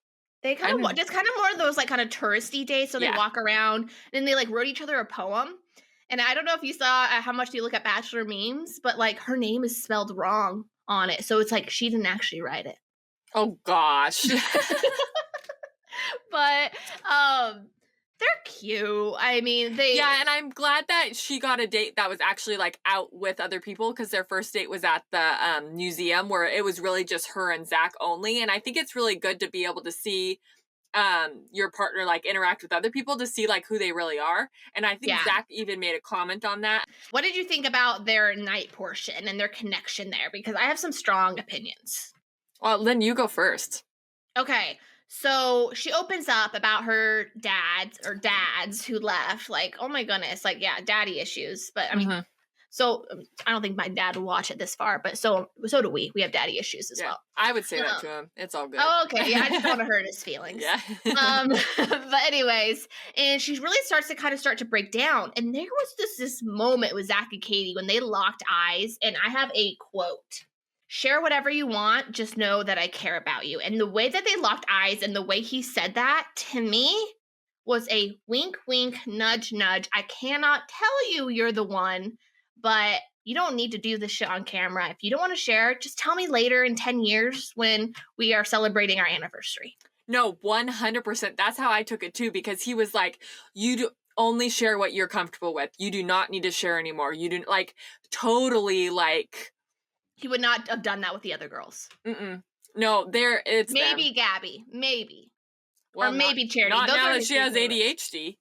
They kind of just kind of more of those like kind of touristy days. So they walk around and they like wrote each other a poem. And I don't know if you saw how much you look at Bachelor memes, but like her name is spelled wrong on it. So it's like she didn't actually write it. Oh gosh. But they're cute. I mean, yeah, and I'm glad that she got a date that was actually like out with other people, because their first date was at the museum where it was really just her and Zach only. And I think it's really good to be able to see your partner like interact with other people to see like who they really are. And I think Zach even made a comment on that. What did you think about their night portion and their connection there? Because I have some strong opinions. Well, then you go first. Okay. So she opens up about her dads who left. Like, oh my goodness, like, yeah, daddy issues. But I mean, so I don't think my dad will watch it this far, but so do we. We have daddy issues as well. I would say that to him. It's all good. Oh, okay. Yeah, I just don't want to hurt his feelings. Yeah. But anyways, and she really starts to break down. And there was this moment with Zach and Katie when they locked eyes. And I have a quote. Share whatever you want, just know that I care about you. And the way that they locked eyes and the way he said that to me was a wink, wink, nudge, nudge. I cannot tell you you're the one, but you don't need to do this shit on camera. If you don't want to share, just tell me later in 10 years when we are celebrating our anniversary. No, 100%. That's how I took it too, because he was like, you do only share what you're comfortable with. You do not need to share anymore. You do like totally like... He would not have done that with the other girls. No, it's maybe them. Gabby, maybe, well, or maybe Charity. Not now that she has ADHD.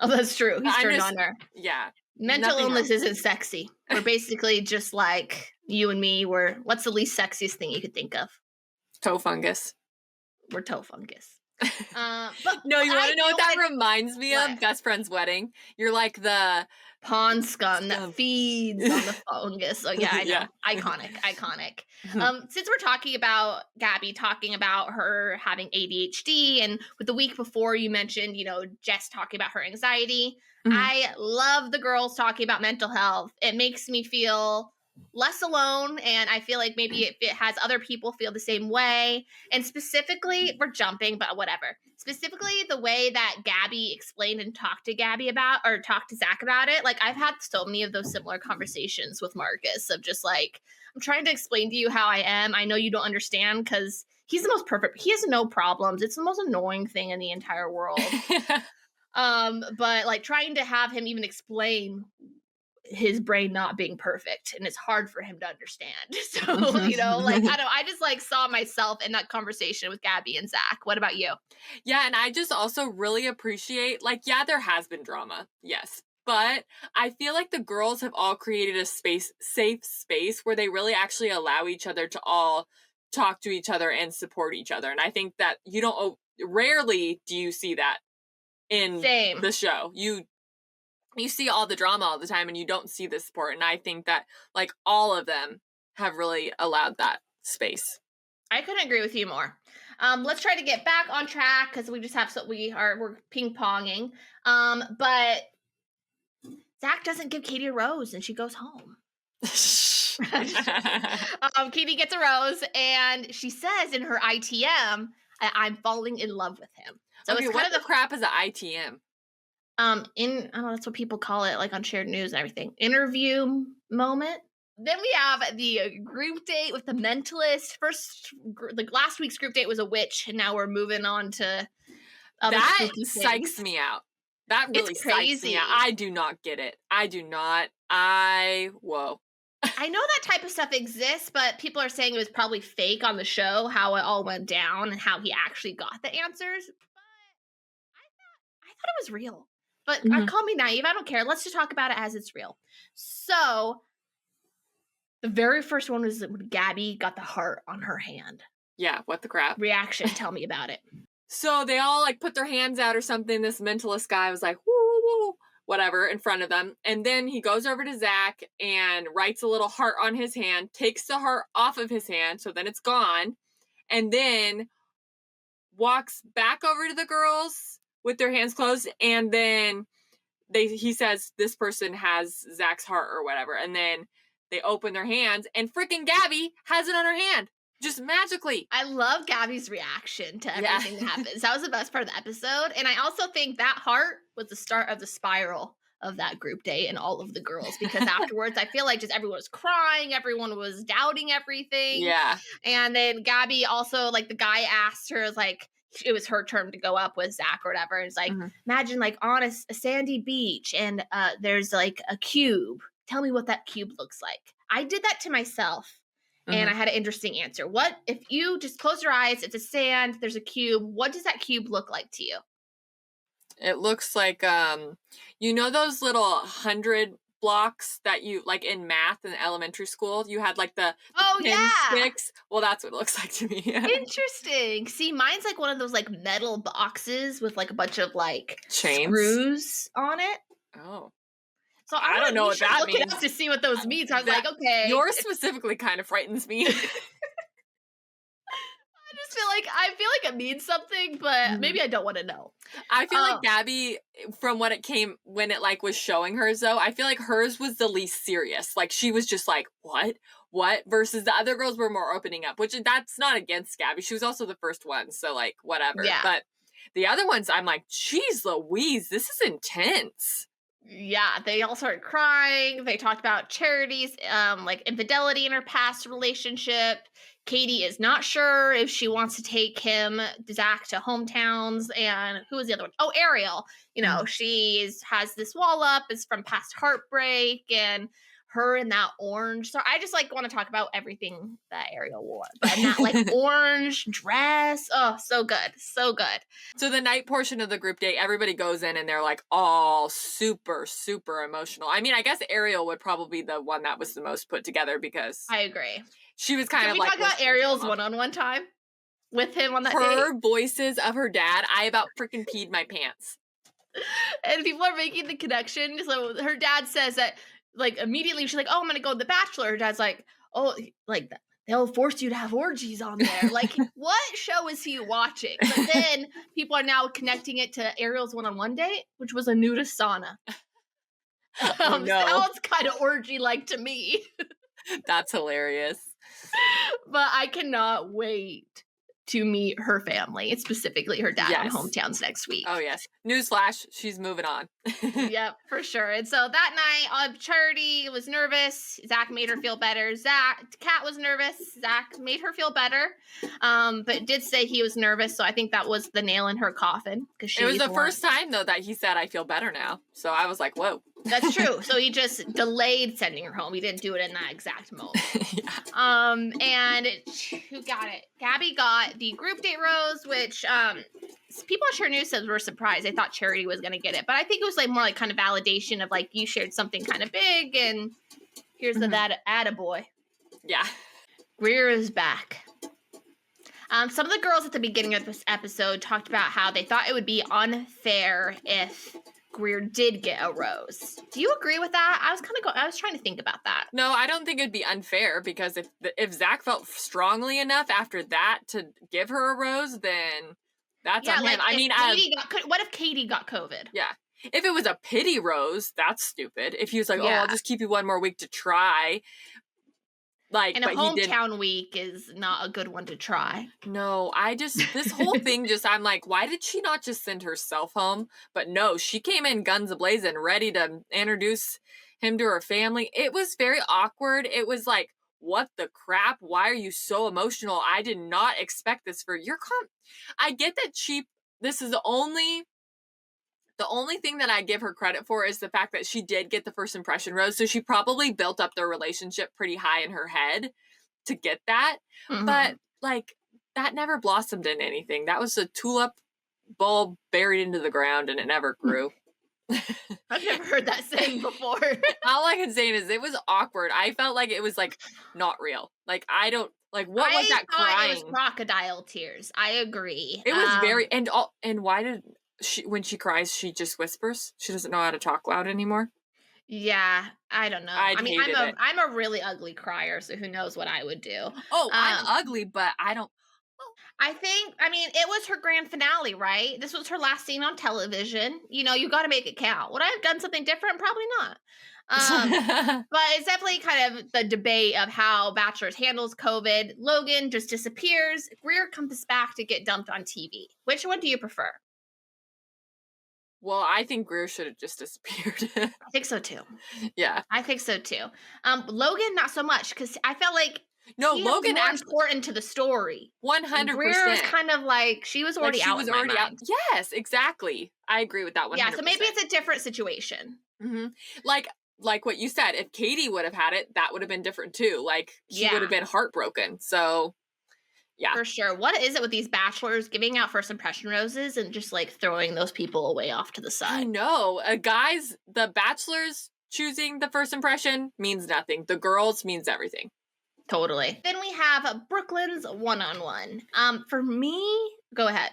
Oh, that's true. He's turned on her. Yeah, mental illness isn't sexy. We're basically just like you and me. What's the least sexiest thing you could think of? Toe fungus. We're toe fungus. But no, you want to know what that reminds me of? Best Friend's Wedding. You're like the pond scum that feeds on the fungus. So yeah, I know. Yeah. Iconic. Since we're talking about Gabby talking about her having ADHD, and with the week before you mentioned, Jess talking about her anxiety. I love the girls talking about mental health. It makes me feel less alone, and I feel like maybe it has other people feel the same way. And specifically, we're jumping, but whatever. Specifically, the way that Gabby explained and talked to Zach about it. Like, I've had so many of those similar conversations with Marcus of just like, I'm trying to explain to you how I am. I know you don't understand because he's the most perfect. He has no problems. It's the most annoying thing in the entire world. But like trying to have him even explain his brain not being perfect, and it's hard for him to understand. So, I just like saw myself in that conversation with Gabby and Zach. What about you? Yeah, and I just also really appreciate, like, there has been drama, yes, but I feel like the girls have all created a safe space where they really actually allow each other to all talk to each other and support each other. And I think that rarely do you see that in the show. You see all the drama all the time and you don't see the support. And I think that like all of them have really allowed that space. I couldn't agree with you more. Let's try to get back on track because we just have we're ping-ponging. But Zach doesn't give Katie a rose and she goes home. Katie gets a rose and she says in her ITM, I'm falling in love with him. So okay, it's kind what the crap is an ITM? That's what people call it, like on shared news and everything. Interview moment. Then we have the group date with the mentalist. Last week's group date was a witch, and now we're moving on to other that psychs me out. That really psychs me out. I do not get it. I do not. Whoa. I know that type of stuff exists, but people are saying it was probably fake on the show, how it all went down and how he actually got the answers. But I thought it was real. But call me naive. I don't care. Let's just talk about it as it's real. So the very first one was when Gabby got the heart on her hand. Yeah, what the crap? Reaction, tell me about it. So they all like put their hands out or something. This mentalist guy was like, woo, woo, woo, whatever, in front of them. And then he goes over to Zach and writes a little heart on his hand, takes the heart off of his hand, so then it's gone, and then walks back over to the girls with their hands closed, and then he says, this person has Zach's heart or whatever, and then they open their hands, and freaking Gabby has it on her hand. Just magically. I love Gabby's reaction to everything that happens. That was the best part of the episode. And I also think that heart was the start of the spiral of that group date and all of the girls. Because afterwards, I feel like just everyone was crying. Everyone was doubting everything. Yeah. And then Gabby also, like, the guy asked her, like, it was her turn to go up with Zach or whatever. And it's like, imagine, like, on a sandy beach and there's, like, a cube. Tell me what that cube looks like. I did that to myself. And I had an interesting answer. What if you just close your eyes, it's a sand, there's a cube, what does that cube look like to you? It looks like you know those little 100 blocks that you like in math in elementary school, you had like the sticks. Well, that's what it looks like to me. Interesting. See, mine's like one of those like metal boxes with like a bunch of like chains, screws on it. Oh. So I don't know what that means. Look it up to see what those mean. So I was like, okay. Yours specifically kind of frightens me. I feel like it means something, but maybe I don't want to know. I feel like Gabby, from when it like was showing hers though, I feel like hers was the least serious. Like she was just like, what? Versus the other girls were more opening up, which that's not against Gabby. She was also the first one, so like whatever. Yeah. But the other ones, I'm like, geez Louise, this is intense. Yeah, they all started crying. They talked about Charity's like infidelity in her past relationship. Katie is not sure if she wants to take Zach to hometowns. And who was the other one? Oh, Ariel. You know, she has this wall up. It's from past heartbreak and her in that orange. So I just like want to talk about everything that Ariel wore. But that like orange dress. Oh, so good. So good. So the night portion of the group date, everybody goes in and they're like all super, super emotional. I mean, I guess Ariel would probably be the one that was the most put together because I agree. She was kind of like. Can we talk about Ariel's one-on-one time with him on that date? Her voices of her dad, I about freaking peed my pants. And people are making the connection. So her dad says that, like, immediately she's like, oh, I'm going to go to The Bachelor. Her dad's like, oh, like, they'll force you to have orgies on there. Like, what show is he watching? But then people are now connecting it to Ariel's one-on-one date, which was a nudist sauna. No. Sounds kind of orgy-like to me. That's hilarious. But I cannot wait to meet her family, specifically her dad on Hometowns next week. Oh, yes. Newsflash, she's moving on. Yep, for sure. And so that night, Charity was nervous. Zach made her feel better. Kat was nervous. Zach made her feel better, but did say he was nervous, so I think that was the nail in her coffin. It was the first time, though, that he said, I feel better now. So I was like, whoa. That's true. So he just delayed sending her home. He didn't do it in that exact moment. And who got it? Gabby got the group date rose, which people on Share News said were surprised. They thought Charity was going to get it. But I think it was like more like kind of validation of like you shared something kind of big and here's the attaboy. Yeah. Greer is back. Some of the girls at the beginning of this episode talked about how they thought it would be unfair if Greer did get a rose. Do you agree with that? I was trying to think about that. No, I don't think it'd be unfair because if Zach felt strongly enough after that to give her a rose, then that's on him. I mean, what if Katie got COVID? Yeah. If it was a pity rose, that's stupid. If he was like, oh, I'll just keep you one more week to try. Like, and a hometown week is not a good one to try. No, this whole thing I'm like, why did she not just send herself home? But no, she came in guns a-blazing, ready to introduce him to her family. It was very awkward. It was like, what the crap? Why are you so emotional? I did not expect this for your I get that this is the only thing that I give her credit for is the fact that she did get the first impression rose. So she probably built up their relationship pretty high in her head to get that. Mm-hmm. But like, that never blossomed into anything. That was a tulip bulb buried into the ground and it never grew. I've never heard that saying before. All I can say is it was awkward. I felt like it was like not real. Like, I don't like, what was that crying? It was crocodile tears. I agree. It was very, and why did when she cries, she just whispers? She doesn't know how to talk loud anymore. Yeah, I don't know. I'm a really ugly crier, so who knows what I would do. Oh, I'm ugly, but I don't. It was her grand finale, right? This was her last scene on television. You know, you got to make it count. Would I have done something different? Probably not. But it's definitely kind of the debate of how Bachelor handles COVID. Logan just disappears. Greer comes back to get dumped on TV. Which one do you prefer? Well, I think Greer should have just disappeared. I think so too. Yeah. I think so too. Logan, not so much, because I felt like Logan was important to the story. 100%. Greer was kind of like she was already out. Yes, exactly. I agree with that 100%. Yeah, so maybe it's a different situation. Mm-hmm. Like what you said, if Katie would have had it, that would have been different too. Like, she would have been heartbroken. So, yeah. For sure. What is it with these bachelors giving out first impression roses and just like throwing those people away off to the side? I know. The bachelors choosing the first impression means nothing. The girls means everything. Totally. Then we have Brooklyn's one-on-one. For me, go ahead.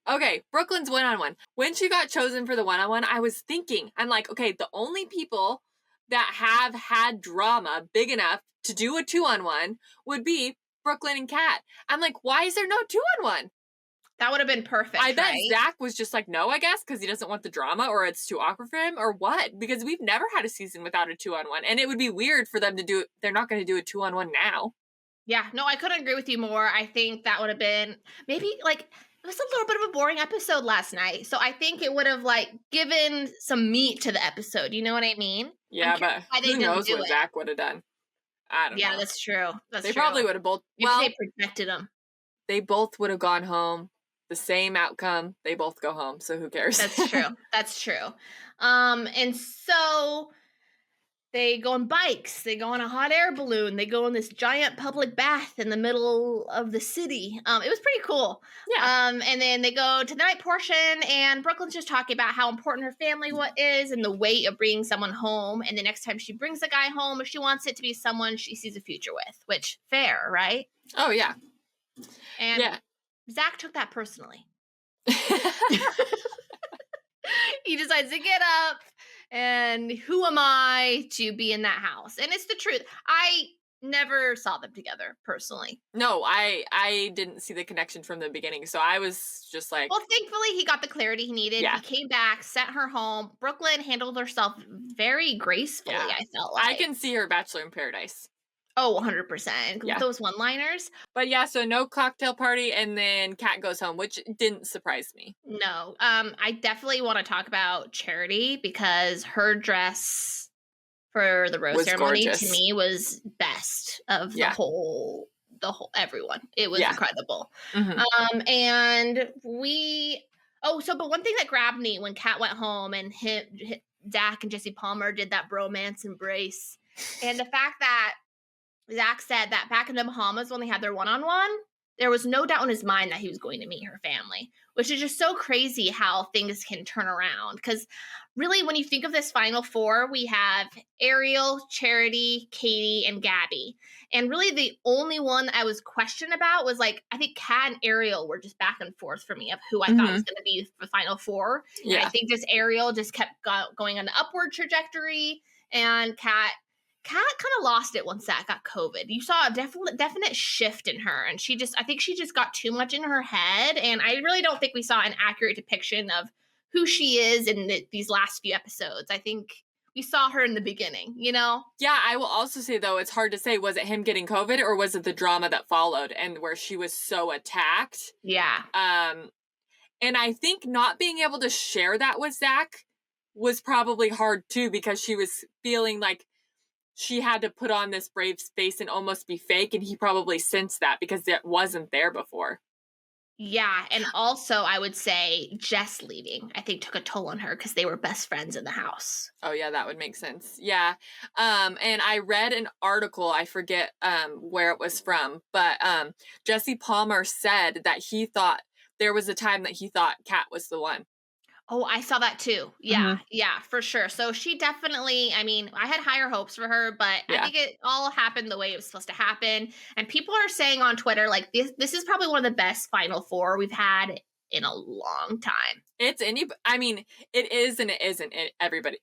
Okay, Brooklyn's one-on-one. When she got chosen for the one-on-one, I was thinking, I'm like, okay, the only people that have had drama big enough to do a 2-on-1 would be Brooklyn and Kat. I'm like, why is there no 2-on-1? That would have been perfect. I bet Zach was just like, no, I guess, because he doesn't want the drama or it's too awkward for him or what? Because we've never had a season without a 2-on-1. And it would be weird for them to do it. They're not going to do a 2-on-1 now. Yeah, no, I couldn't agree with you more. I think that would have been maybe like, it was a little bit of a boring episode last night. So I think it would have like given some meat to the episode. You know what I mean? Yeah, but who knows what Zach would have done. I don't know. Yeah, that's true. They probably would have both. Maybe they protected him. They both would have gone home. The same outcome. They both go home. So who cares? That's true. That's true. And so they go on bikes. They go on a hot air balloon. They go in this giant public bath in the middle of the city. It was pretty cool. Yeah. And then they go to the night portion, and Brooklyn's just talking about how important her family is and the weight of bringing someone home. And the next time she brings a guy home, she wants it to be someone she sees a future with, which fair, right? Oh, yeah. And Zach took that personally. He decides to get up. And who am I to be in that house? And it's the truth. I never saw them together personally. No, I didn't see the connection from the beginning. So I was just like... Well, thankfully, he got the clarity he needed. Yeah. He came back, sent her home. Brooklyn handled herself very gracefully, I felt like. I can see her Bachelor in Paradise. Oh, 100%. Yeah. Those one-liners. But yeah, so no cocktail party, and then Kat goes home, which didn't surprise me. No. I definitely want to talk about Charity because her dress for the rose ceremony gorgeous. To me was best of the whole everyone. It was incredible. Mm-hmm. But one thing that grabbed me when Kat went home and Zach and Jesse Palmer did that bromance embrace, and the fact that Zach said that back in the Bahamas when they had their one-on-one, there was no doubt in his mind that he was going to meet her family, which is just so crazy how things can turn around. Because really, when you think of this final four, we have Ariel, Charity, Katie, and Gabby. And really the only one I was questioned about was like, I think Kat and Ariel were just back and forth for me of who I thought was going to be the final four. Yeah. And I think just Ariel just kept going on the upward trajectory, and Kat kind of lost it once Zach got COVID. You saw a definite shift in her, and I think she just got too much in her head, and I really don't think we saw an accurate depiction of who she is in these last few episodes. I think we saw her in the beginning, you know? Yeah, I will also say, though, it's hard to say, was it him getting COVID or was it the drama that followed and where she was so attacked? Yeah. And I think not being able to share that with Zach was probably hard, too, because she was feeling like she had to put on this brave face and almost be fake, and he probably sensed that because it wasn't there before. Yeah, and also I would say Jess leaving, I think, took a toll on her because they were best friends in the house. Oh, yeah, that would make sense. Yeah. And I read an article, I forget where it was from, but Jesse Palmer said that he thought there was a time that he thought Kat was the one. Oh, I saw that too. Yeah, yeah, for sure. So she definitely, I mean, I had higher hopes for her, but I think it all happened the way it was supposed to happen. And people are saying on Twitter, like, this is probably one of the best Final Four we've had in a long time. It is and it isn't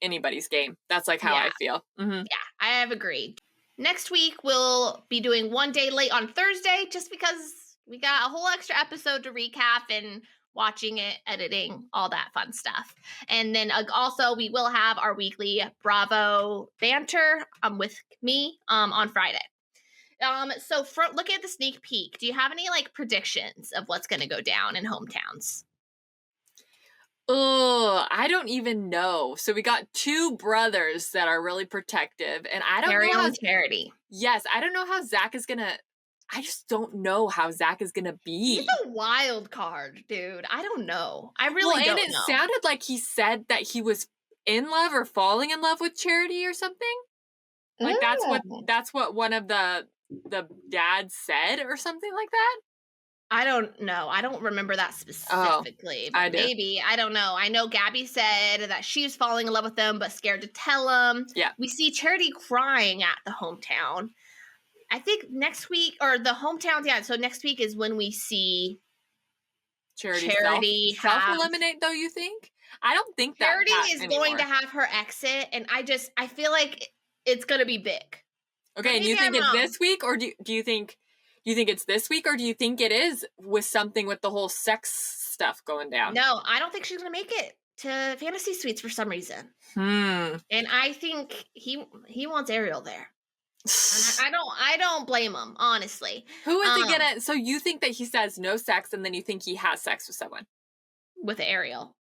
anybody's game. That's like how I feel. Mm-hmm. Yeah, I have agreed. Next week, we'll be doing one day late on Thursday just because we got a whole extra episode to recap and watching it, editing, all that fun stuff. And then also we will have our weekly Bravo banter with me on Friday. So looking at the sneak peek, do you have any like predictions of what's going to go down in hometowns? Oh, I don't even know. So we got two brothers that are really protective, and I don't know how Charity. Yes, I don't know how Zach is gonna. I just don't know how Zach is gonna be. He's a wild card, dude. I don't know. I really don't know. And it sounded like he said that he was in love or falling in love with Charity or something. Like that's what one of the dads said or something like that. I don't know. I don't remember that specifically. But maybe. I don't know. I know Gabby said that she's falling in love with him, but scared to tell him. Yeah. We see Charity crying at the hometown. I think next week, or the hometown, so next week is when we see Charity self-eliminate, though, you think? I don't think that Charity is going to have her exit, and I feel like it's going to be big. Okay, and you think it's this week, or do you think it's this week, or do you think it is with something with the whole sex stuff going down? No, I don't think she's going to make it to Fantasy Suites for some reason. And I think he wants Ariel there. And I don't blame him, honestly. Who is he gonna? So you think that he says no sex, and then you think he has sex with someone? With Ariel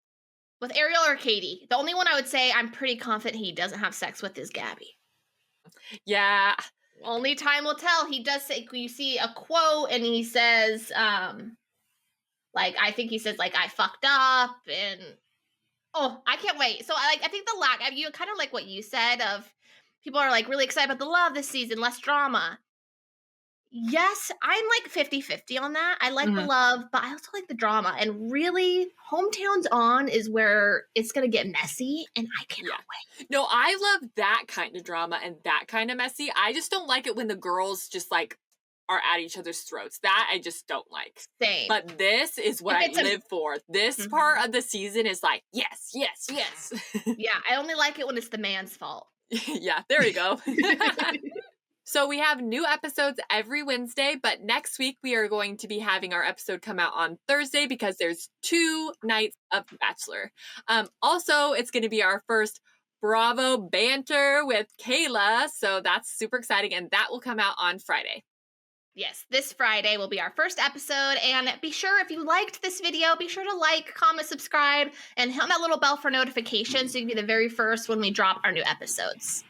or Katie. The only one I would say I'm pretty confident he doesn't have sex with is Gabby. Yeah. Only time will tell. He does say, you see a quote, and he says, like, I think he says, like, I fucked up, and I can't wait. So I think you kind of like what you said of. People are like really excited about the love this season, less drama. Yes, I'm like 50-50 on that. I like the love, but I also like the drama. And really, Hometowns On is where it's going to get messy, and I cannot wait. No, I love that kind of drama and that kind of messy. I just don't like it when the girls just like are at each other's throats. That I just don't like. Same. But this is what I live for. This part of the season is like, yes, yes, yes. Yeah, I only like it when it's the man's fault. Yeah, there we go. So we have new episodes every Wednesday, but next week we are going to be having our episode come out on Thursday because there's 2 nights of Bachelor. Also, it's going to be our first Bravo banter with Kayla, so that's super exciting, and that will come out on Friday. Yes, this Friday will be our first episode, and be sure if you liked this video, be sure to like, comment, subscribe, and hit that little bell for notifications so you can be the very first when we drop our new episodes.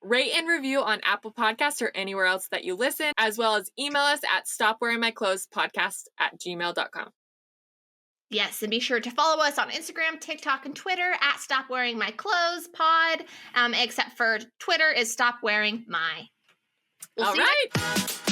Rate and review on Apple Podcasts or anywhere else that you listen, as well as email us at stopwearingmyclothespodcast@gmail.com. Yes, and be sure to follow us on Instagram, TikTok, and Twitter at stopwearingmyclothespod, except for Twitter is stopwearingmy. All right.